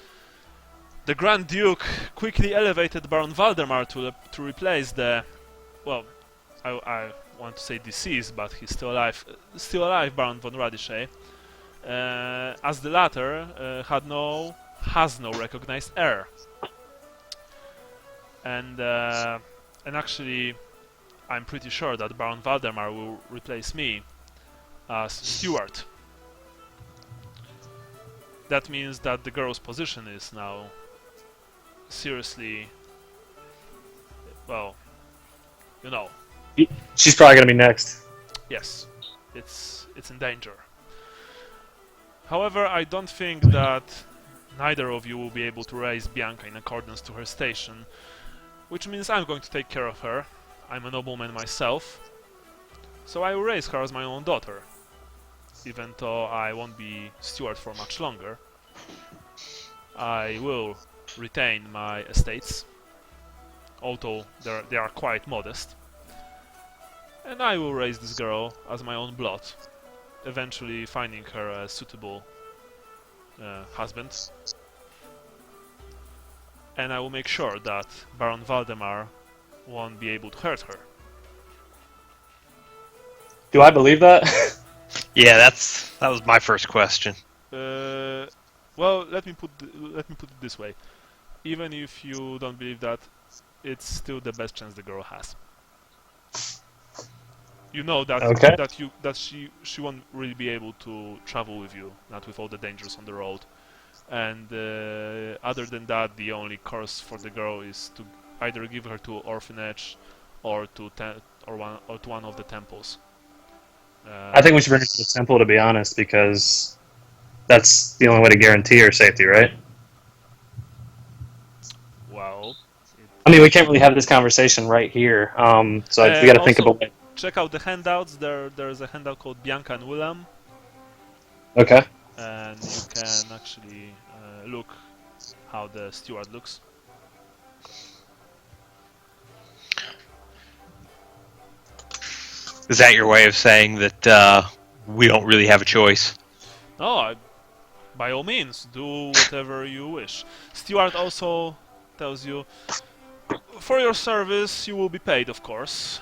the Grand Duke quickly elevated Baron Valdemar to replace the, well, I want to say deceased, but he's still alive Baron von Radische, as the latter has no recognized heir. And actually, I'm pretty sure that Baron Valdemar will replace me as steward. That means that the girl's position is now seriously, well, you know. She's probably gonna be next. Yes, it's in danger. However, I don't think that neither of you will be able to raise Bianca in accordance to her station, which means I'm going to take care of her. I'm a nobleman myself, so I will raise her as my own daughter, even though I won't be steward for much longer. I will retain my estates, although they are quite modest, and I will raise this girl as my own blood, eventually finding her a suitable husband, and I will make sure that Baron Valdemar won't be able to hurt her. Do I believe that? Yeah, that was my first question. Well, let me put it this way: even if you don't believe that, it's still the best chance the girl has. You know that Okay. that she won't really be able to travel with you, not with all the dangers on the road. And other than that, the only course for the girl is to either give her to orphanage or to one of the temples. I think we should bring her to the temple, to be honest, because that's the only way to guarantee her safety, right? Well, I mean, we can't really have this conversation right here, so we got to think also, about it. check out the handouts. There's a handout called Bianca and Willem, Okay. and you can actually look how the steward looks. Is that your way of saying that we don't really have a choice? No, by all means, do whatever you wish. Steward also tells you, for your service, you will be paid, of course.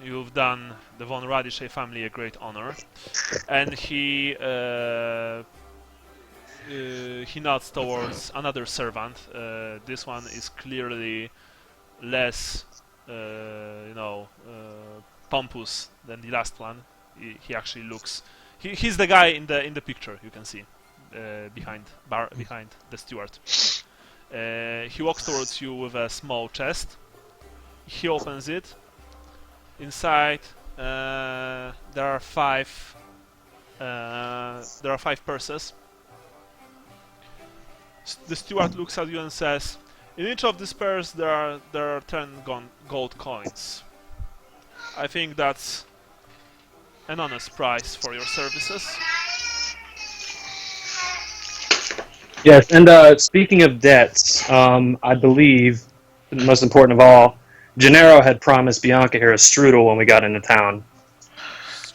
You've done the von Radische family a great honor. And he nods towards another servant. This one is clearly less, pompous than the last one. He actually looks. He's the guy in the picture. You can see behind the steward. He walks towards you with a small chest. He opens it. Inside, there are five purses. The steward looks at you and says, In each of these pairs, there are 10 gold coins. I think that's an honest price for your services. Yes, and speaking of debts, I believe the most important of all, Gennaro had promised Bianca here a strudel when we got into town,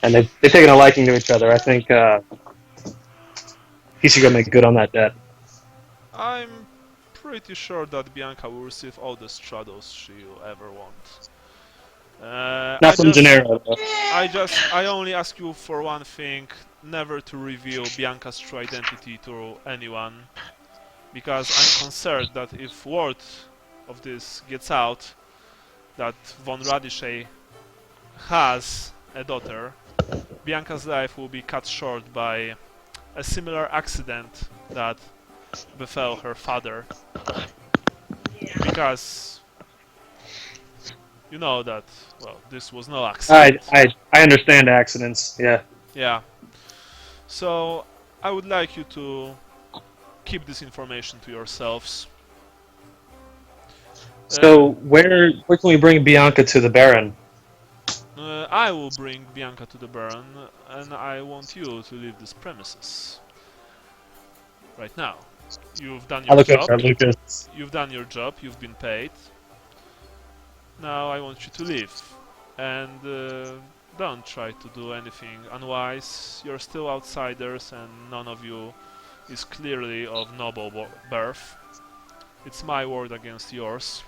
and they've taken a liking to each other. I think he should go make good on that debt. I'm pretty sure that Bianca will receive all the straddles she'll ever want. Not from Gennaro, though. I only ask you for one thing: never to reveal Bianca's true identity to anyone, because I'm concerned that if word of this gets out, that von Radishay has a daughter, Bianca's life will be cut short by a similar accident that befell her father. Because you know that, well, this was no accident. I understand accidents. Yeah. Yeah. So I would like you to keep this information to yourselves. So where can we bring Bianca to the Baron? I will bring Bianca to the Baron, and I want you to leave this premises right now. You've done I your look job. at Lucas. You've done your job. You've been paid. Now I want you to leave, and don't try to do anything unwise. You're still outsiders, and none of you is clearly of noble birth. It's my word against yours.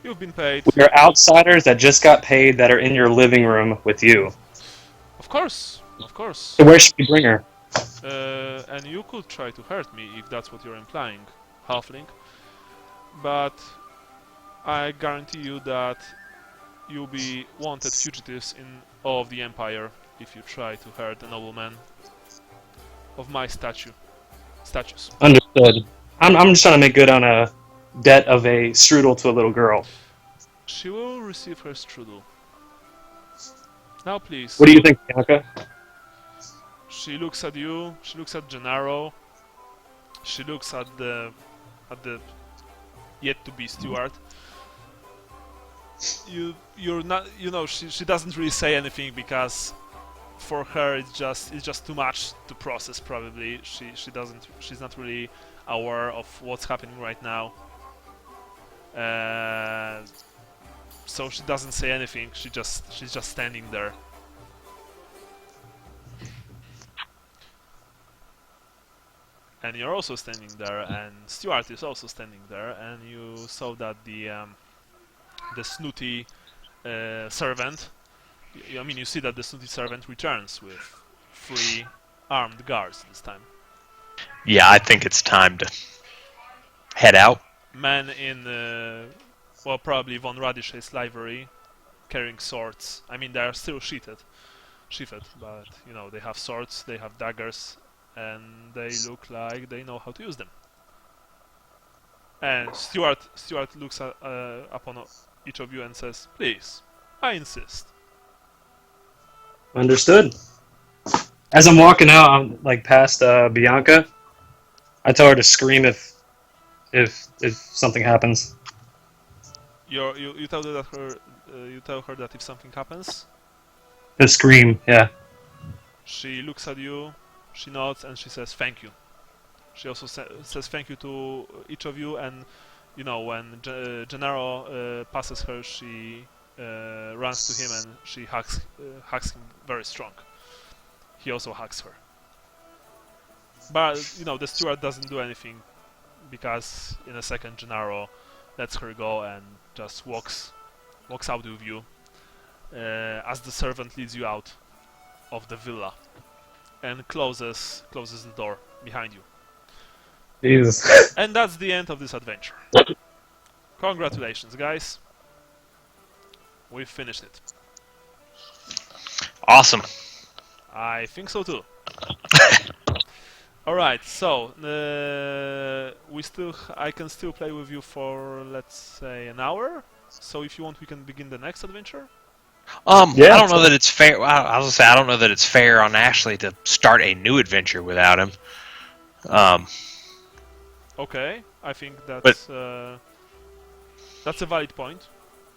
You've been paid. We are outsiders that just got paid that are in your living room with you. Of course, of course. So where should we bring her? And you could try to hurt me if that's what you're implying, halfling. But I guarantee you that you'll be wanted fugitives in all of the Empire if you try to hurt a nobleman of my status. Understood. I'm just trying to make good on a debt of a strudel to a little girl. She will receive her strudel. Now please. What do you think, Bianca? She looks at you, she looks at Gennaro, she looks at the yet to be steward. You're not, you know, she doesn't really say anything because for her it's just too much to process. Probably she's not really aware of what's happening right now. So she doesn't say anything. She's just standing there. And you're also standing there, and Stuart is also standing there, and you saw that the snooty servant. I mean, you see that the snooty servant returns with 3 armed guards this time. Yeah, I think it's time to head out. Men in, well, probably von Radishay's livery, carrying swords. I mean, they are still sheathed, but you know, they have swords, they have daggers, and they look like they know how to use them. And Stuart looks upon each of you and says, "Please, I insist." Understood. As I'm walking out, I'm like past Bianca. I tell her to scream if something happens. You tell her that if something happens. To scream, yeah. She looks at you, she nods, and she says thank you. She also says thank you to each of you, and you know, when Gennaro passes her, she runs to him and she hugs him very strong. He also hugs her. But you know, the steward doesn't do anything because in a second Gennaro lets her go and just walks out with you as the servant leads you out of the villa and closes the door behind you. Jesus. And that's the end of this adventure. Congratulations, guys. We've finished it. Awesome. I think so too. Alright, so I can still play with you for, let's say, an hour. So if you want, we can begin the next adventure. Yeah. I don't know that it's fair. I was gonna say I don't know that it's fair on Ashley to start a new adventure without him. Okay. I think But- that's a valid point.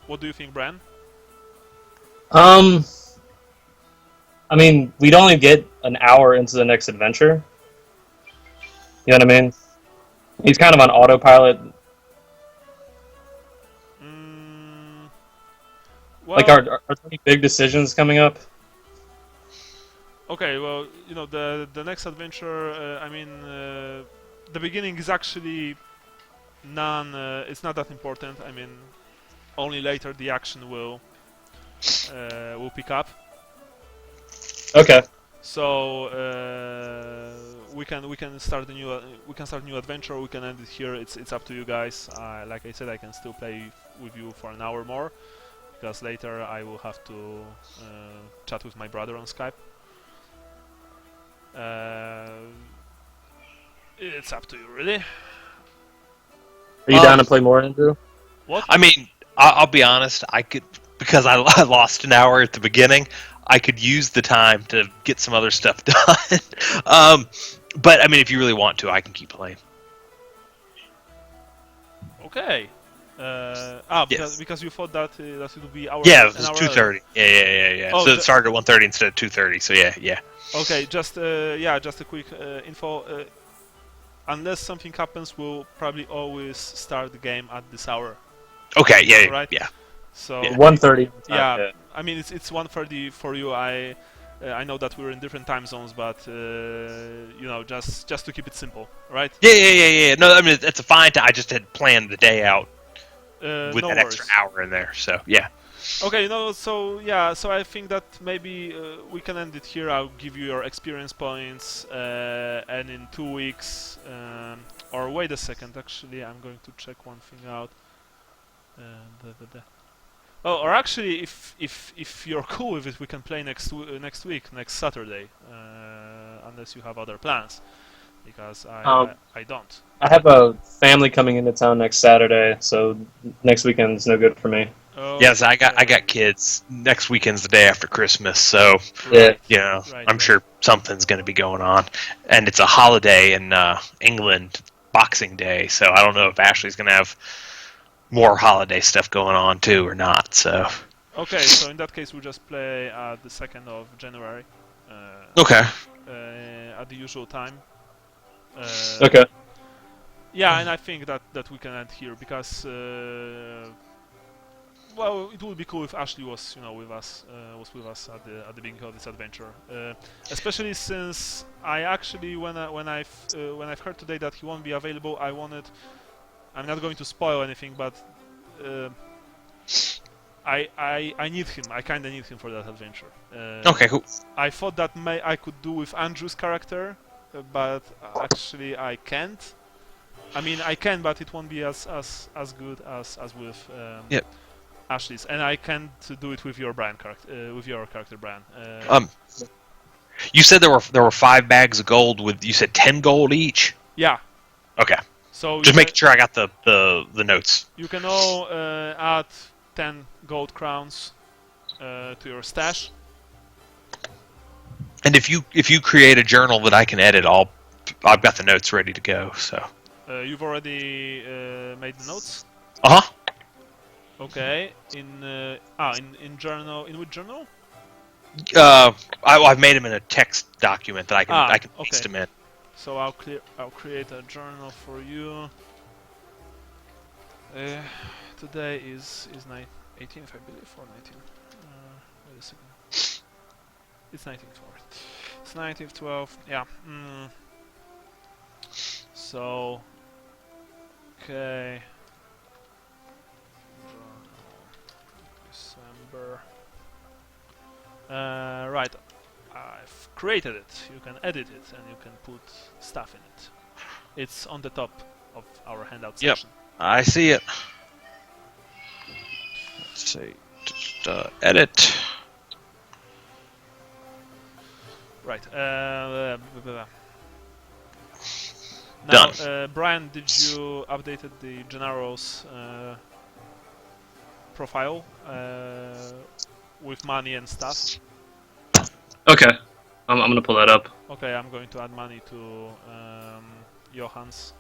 What do you think, Bran? I mean, we'd only get an hour into the next adventure. You know what I mean? He's kind of on autopilot. Well, Like, are there any big decisions coming up? okay, well, the next adventure. The beginning is actually it's not that important. I mean, only later the action will pick up. Okay. So we can start a new adventure. We can end it here. It's up to you guys. Like I said, I can still play with you for an hour more, because later I will have to chat with my brother on Skype. It's up to you, really. Are you down to play more, Andrew? What? I mean, I'll be honest. I could, because I lost an hour at the beginning. I could use the time to get some other stuff done. But I mean, if you really want to, I can keep playing. Okay. Yes. Because you thought that it would be hour. Yeah, it an was hour 2:30. Yeah. Oh, So it started at 1:30 instead of 2:30. So yeah. Okay, just a quick info. Unless something happens, we'll probably always start the game at this hour. Okay, yeah, Right. yeah. So 1:30. yeah, I mean it's 1:30 for you. I know that we're in different time zones, but just to keep it simple, right? Yeah. No, I mean it's a fine time. I just had planned the day out with No that worries. extra hour in there. So yeah. Okay, so I think that maybe we can end it here. I'll give you your experience points, and in 2 weeks, or wait a second, actually, I'm going to check one thing out. Oh, or actually, if you're cool with it, we can play next week, next Saturday, unless you have other plans, because I don't. I have a family coming into town next Saturday, so next weekend's no good for me. Yes, I got kids. Next weekend's the day after Christmas, so Yeah. you know, Right, I'm sure something's going to be going on, and it's a holiday in England, Boxing Day. So I don't know if Ashley's going to have more holiday stuff going on too or not. So Okay, so in that case, we'll just play the 2nd of January. okay, At the usual time. Okay. Yeah, and I think that we can end here because well, it would be cool if Ashley was with us at the beginning of this adventure. Especially since I actually when I've heard today that he won't be available, I'm not going to spoil anything, but I need him. I kind of need him for that adventure. okay, cool. I thought that I could do with Andrew's character, but actually I can't. I mean, I can, but it won't be as good as with Yep. Ashley's, and I can't do it with your character, Brian. You said there were 5 bags of gold with, you said 10 gold each. Yeah. Okay, So just making sure I got the notes. you can all add 10 gold crowns to your stash. And if you create a journal that I can edit, I've got the notes ready to go. So. You've already made the notes. Uh huh. Okay. In journal. In which journal? I've made them in a text document that I can paste them in. So I'll create a journal for you. Today is 18th, I believe, or 19th. Wait a second. It's 19th. It's 19th, 12th. Yeah. So. Okay. December. Right. I've created it. You can edit it and you can put stuff in it. It's on the top of our handout Yep. section. I see it. Let's see. Just, edit. Right. Now, Done. Brian, did you updated the Gennaro's profile with money and stuff? Okay. I'm gonna pull that up. Okay, I'm going to add money to Johann's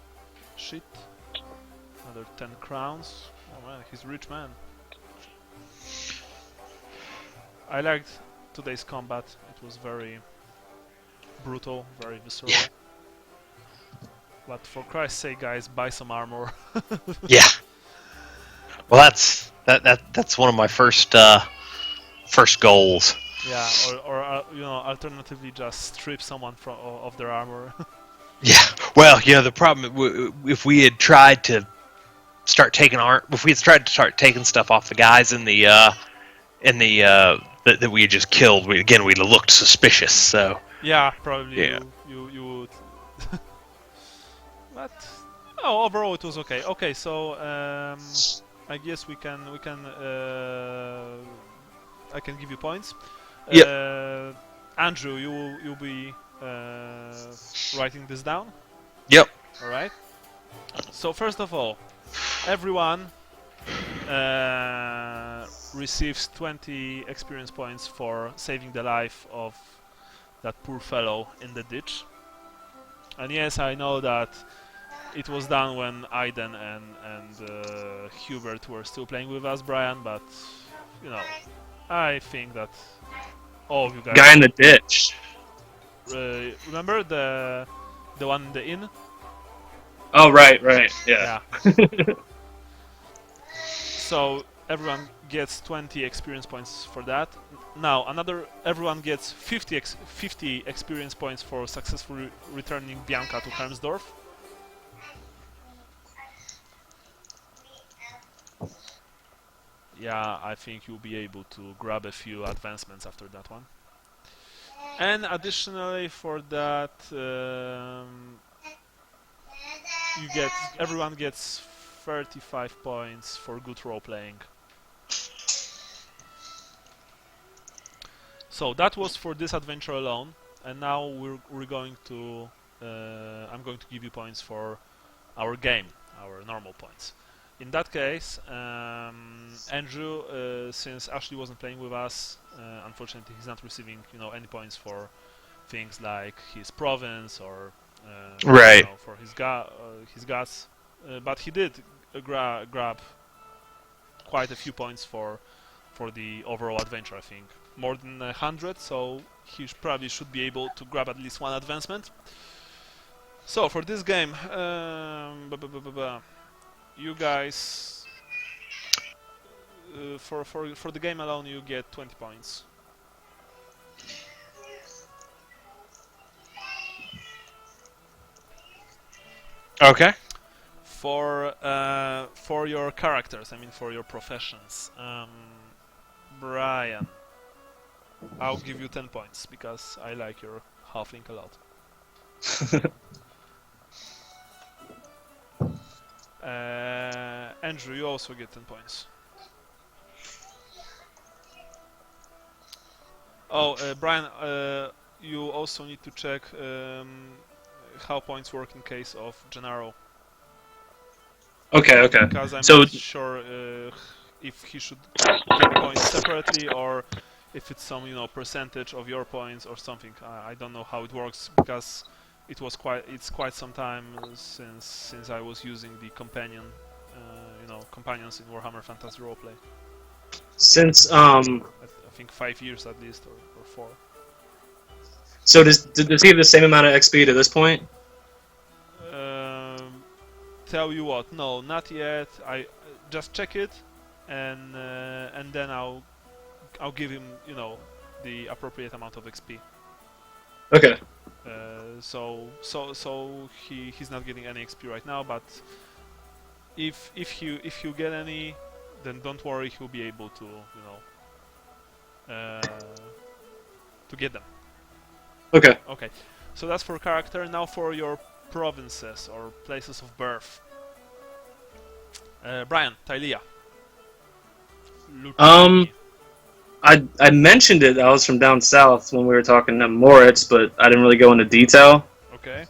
sheet. Another 10 crowns. Oh man, he's a rich man. I liked today's combat. It was very brutal, very visceral. Yeah. But for Christ's sake, guys, buy some armor. Yeah. Well, that's one of my first goals. Yeah, or you know, alternatively, just strip someone of their armor. Yeah. Well, the problem if we had tried to start taking start taking stuff off the guys in the that we had just killed, we'd have looked suspicious. So. Yeah, probably Yeah. you would. But overall it was okay. Okay, so I guess we can I can give you points. Yep. Andrew, you'll be writing this down. Yep. All right. So first of all, everyone receives 20 experience points for saving the life of that poor fellow in the ditch. And yes, I know that it was done when Aiden and Hubert were still playing with us, Brian, but you know, I think that all of you guys. Guy in the ditch. Remember the one in the inn? Oh, right, yeah. So everyone gets 20 experience points for that. Now everyone gets 50 experience points for successfully returning Bianca to Hermsdorf. Yeah, I think you'll be able to grab a few advancements after that one. And additionally for that, everyone gets 35 points for good role playing. So that was for this adventure alone, and now we're going to I'm going to give you points for our game, our normal points. In that case, Andrew, since Ashley wasn't playing with us, unfortunately he's not receiving any points for things like his province or Right. for his guts, but he did grab quite a few points for the overall adventure. I think more than 100, so he probably should be able to grab at least one advancement. So for this game, you guys, for the game alone, you get 20 points. Okay. For your characters, I mean for your professions, Brian, I'll give you 10 points because I like your halfling a lot. Andrew, you also get 10 points. Oh, Brian, you also need to check how points work in case of Gennaro. Okay. Because I'm So not sure if he should get points separately or if it's some percentage of your points or something. I don't know how it works because it's quite some time since I was using the companions in Warhammer Fantasy Roleplay. since I think 5 years at least or 4. so does he have the same amount of XP to this point? Tell you what, no, not yet. I just check it, and then I'll give him the appropriate amount of XP. Okay. So he's not getting any XP right now, but if you get any, then don't worry, he'll be able to get them. Okay. Okay, so that's for character. Now for your provinces or places of birth. Brian, Tylea. I mentioned it. I was from down south when we were talking to Moritz, but I didn't really go into detail. Okay.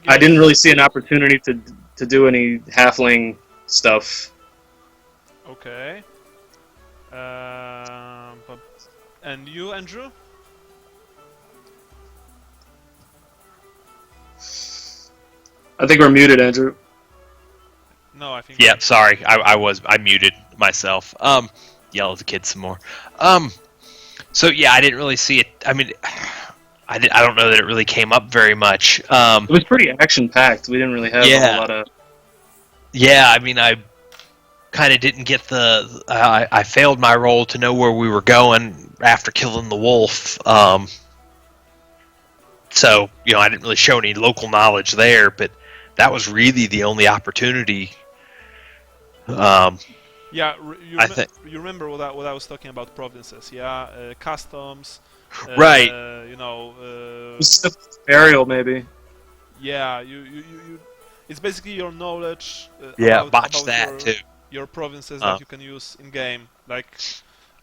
I didn't really see an opportunity to do any halfling stuff. Okay. And you, Andrew? I think we're muted, Andrew. No, I think. Yeah, sorry, I muted myself. Yell at the kids some more. So yeah, I didn't really see it. I mean, I don't know that it really came up very much. It was pretty action-packed. We didn't really have a Yeah. whole lot of... Yeah, I mean, I kind of didn't get the. I failed my role to know where we were going after killing the wolf. So I didn't really show any local knowledge there, but that was really the only opportunity. Yeah, you remember what I was talking about provinces? Yeah, customs. Right. Burial, maybe. Yeah, you it's basically your knowledge Botch about that too. your provinces that you can use in game. Like,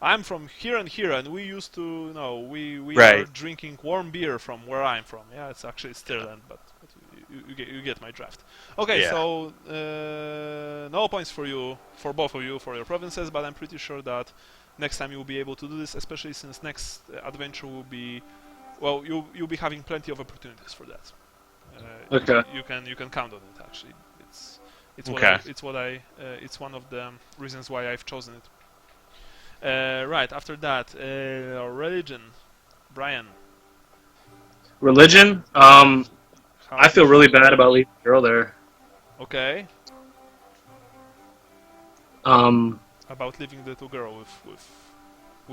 I'm from here, and we used to, we Right. are drinking warm beer from where I'm from. Yeah, it's actually Stirland, but you get my draft. Okay, Yeah. so no points for both of you for your provinces, but I'm pretty sure that next time you'll be able to do this, especially since next adventure will be, well, you'll be having plenty of opportunities for that. Okay. You can count on it. Actually, it's Okay. it's one of the reasons why I've chosen it. Right after that, religion, Brian. Religion? I feel really bad about leaving the girl there. Okay. Um, About leaving the little girl with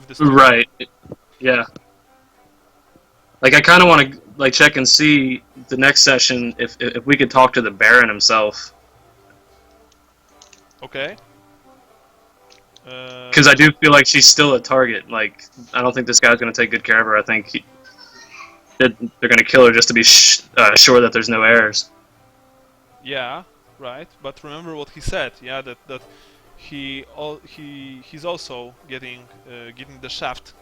the student. right. Yeah. Like, I kind of want to check and see the next session if we could talk to the Baron himself, Okay. because I do feel like she's still a target. Like, I don't think this guy's going to take good care of her. I think they're going to kill her just to be sure that there's no heirs. Yeah. Right. But remember what he said. Yeah. That he's also getting the shaft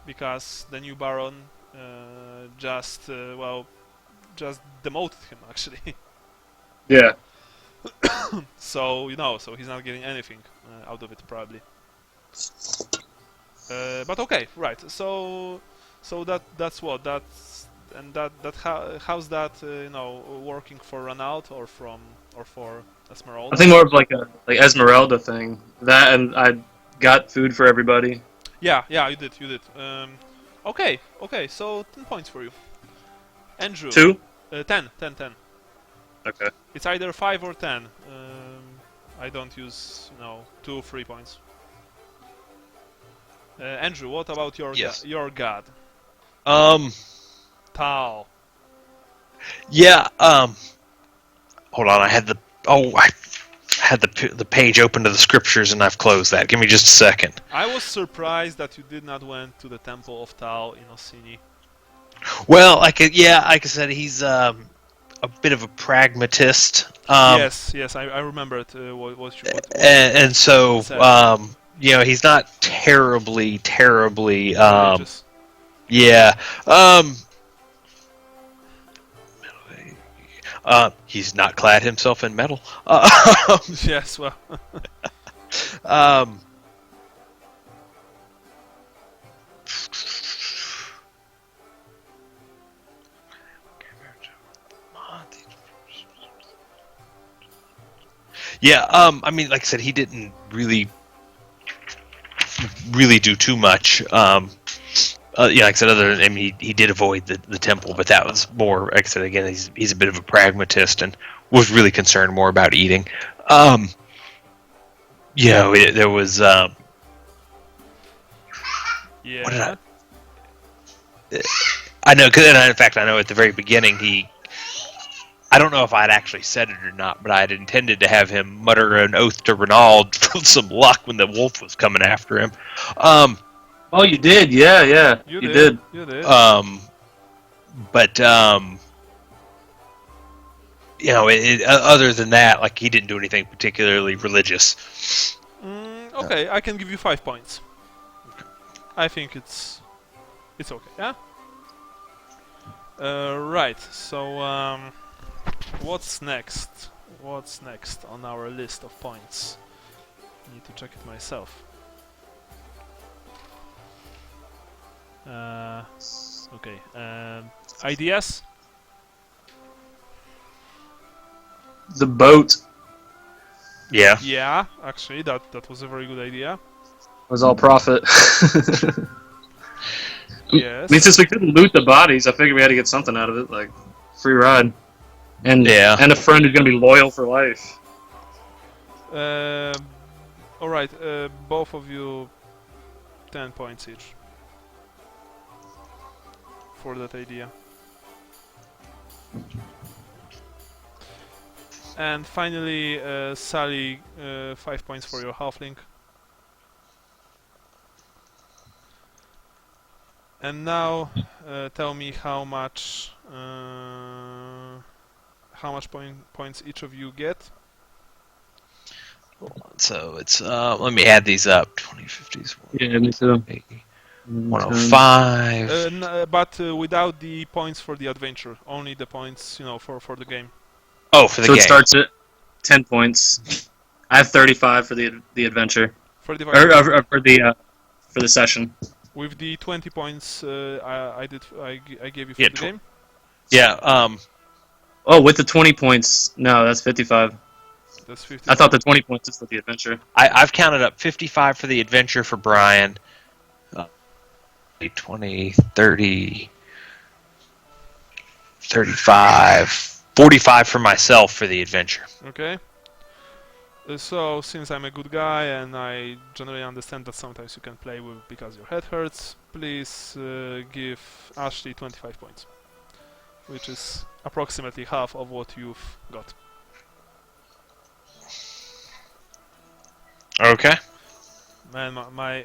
because the new Baron just demoted him actually. Yeah. So so he's not getting anything out of it probably. But okay, right. So that's what how's that working for Renault or for Esmeralda? I think more of like a Esmeralda thing. That, and I got food for everybody. Yeah, you did. Okay. So 10 points for you, Andrew. 2? 10. Okay. It's either 5 or 10. I don't use 2 or 3 points. Andrew, what about your Yes. your god? Tao. Yeah. Hold on. I had the page open to the scriptures, and I've closed that. Give me just a second. I was surprised that you did not went to the Temple of Tao in Ossini. Well, like I said, he's a bit of a pragmatist. Yes, I remember it. What And so said. he's not terribly religious. yeah. He's not clad himself in metal. Yes, well. Um, yeah, I mean, like I said, he didn't really do too much. Like I said, other than he did avoid the temple, but that was more, like I said, again, he's a bit of a pragmatist and was really concerned more about eating. There was Yeah. what did I know, because in fact, I know at the very beginning I don't know if I'd actually said it or not, but I had intended to have him mutter an oath to Renaud for some luck when the wolf was coming after him. Oh, you did? Yeah. You did. You did. But other than that, like, he didn't do anything particularly religious. Okay, I can give you 5 points. I think it's okay. Yeah. Right. So what's next? What's next on our list of points? I need to check it myself. Okay. Ideas? the boat Yeah. Yeah, actually, that was a very good idea. was all profit. Yes. I mean, since we couldn't loot the bodies, I figured we had to get something out of it, like free ride, and Yeah. a friend who's gonna be loyal for life. All right, both of you 10 points each for that idea. And finally, Sally, 5 points for your halfling. And now, tell me how much points each of you get. So it's let me add these up. 2050s. Yeah, me too. 105. But without the points for the adventure, only the points, for the game. Oh, for the So game. it starts at 10 points. I have 35 for the adventure, 35 or for the session. with the 20 points I gave you for Yeah, the game. Yeah. Oh, with the 20 points, no, that's 55. That's 50. I thought the 20 points is for the adventure. I've counted up 55 for the adventure for Brian. 20, 30, 35, 45 for myself for the adventure. Okay. So, since I'm a good guy and I generally understand that sometimes you can play with because your head hurts, please give Ashley 25 points, which is approximately half of what you've got. Okay. Man, my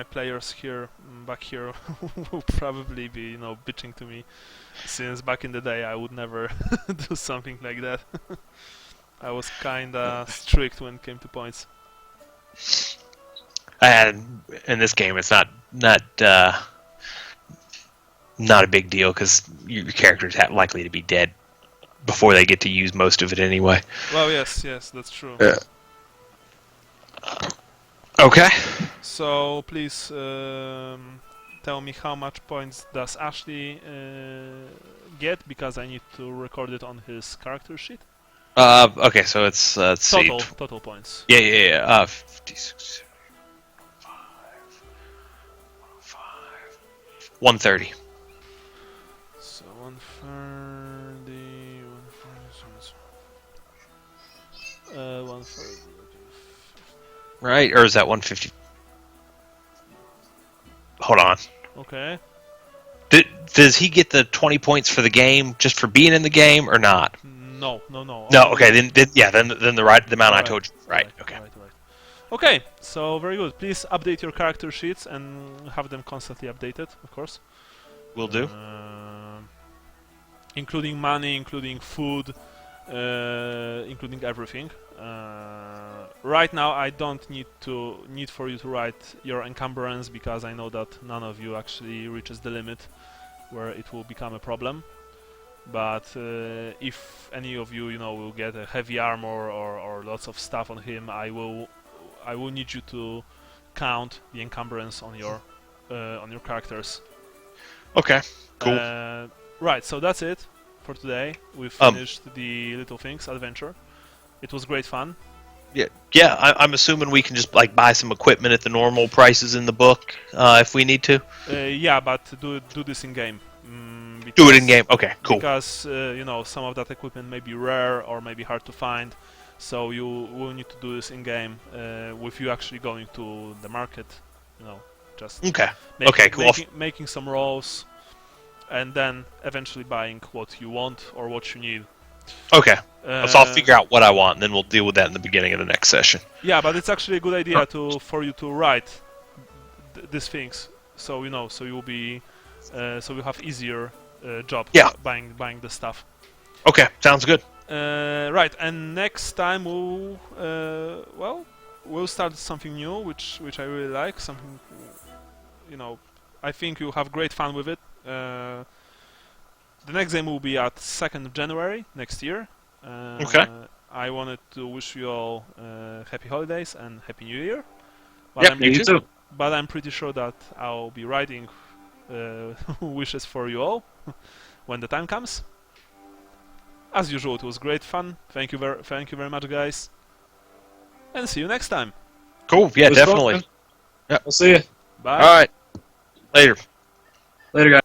players here, back here, will probably be, bitching to me, since back in the day I would never do something like that. I was kinda strict when it came to points. And in this game, it's not a big deal because your character's likely to be dead before they get to use most of it anyway. Well, yes, that's true. Yeah. Okay. So please tell me how much points does Ashley get, because I need to record it on his character sheet. Okay, so it's let's see. Total points. Yeah. 56, 130. So 130, 130. Right, or is that 150? Hold on. Okay. Does he get the 20 points for the game just for being in the game or not? No. No. Okay, then the amount I told you. Right. Okay. Right. Okay. So very good. Please update your character sheets and have them constantly updated, of course. Will do. Including money, including food, including everything. Right now, I don't need for you to write your encumbrance, because I know that none of you actually reaches the limit where it will become a problem. But if any of you, will get a heavy armor or lots of stuff on him, I will need you to count the encumbrance on your characters. Okay. Cool. Right. So that's it for today. We've finished the Little Things adventure. It was great fun. Yeah. I'm assuming we can just buy some equipment at the normal prices in the book if we need to. Yeah, but do this in game. Do it in game. Okay. Cool. Because some of that equipment may be rare or may be hard to find, so you will need to do this in game with you actually going to the market. Just Okay. Cool. Making some rolls, and then eventually buying what you want or what you need. Okay. So I'll figure out what I want, and then we'll deal with that in the beginning of the next session. Yeah, but it's actually a good idea for you to write these things, so so you'll be, so you have easier job. Yeah. Buying the stuff. Okay, sounds good. Right, and next time we'll start something new, which I really like. Something, I think you'll have great fun with it. The next game will be at 2nd of January next year. Okay. I wanted to wish you all happy holidays and happy New Year. Yep, you too. But I'm pretty sure that I'll be writing wishes for you all when the time comes. As usual, it was great fun. Thank you very much, guys. And see you next time. Cool. Yeah, It was fun, definitely. man. Yep. I'll see you. Bye. All right. Later. Later, guys.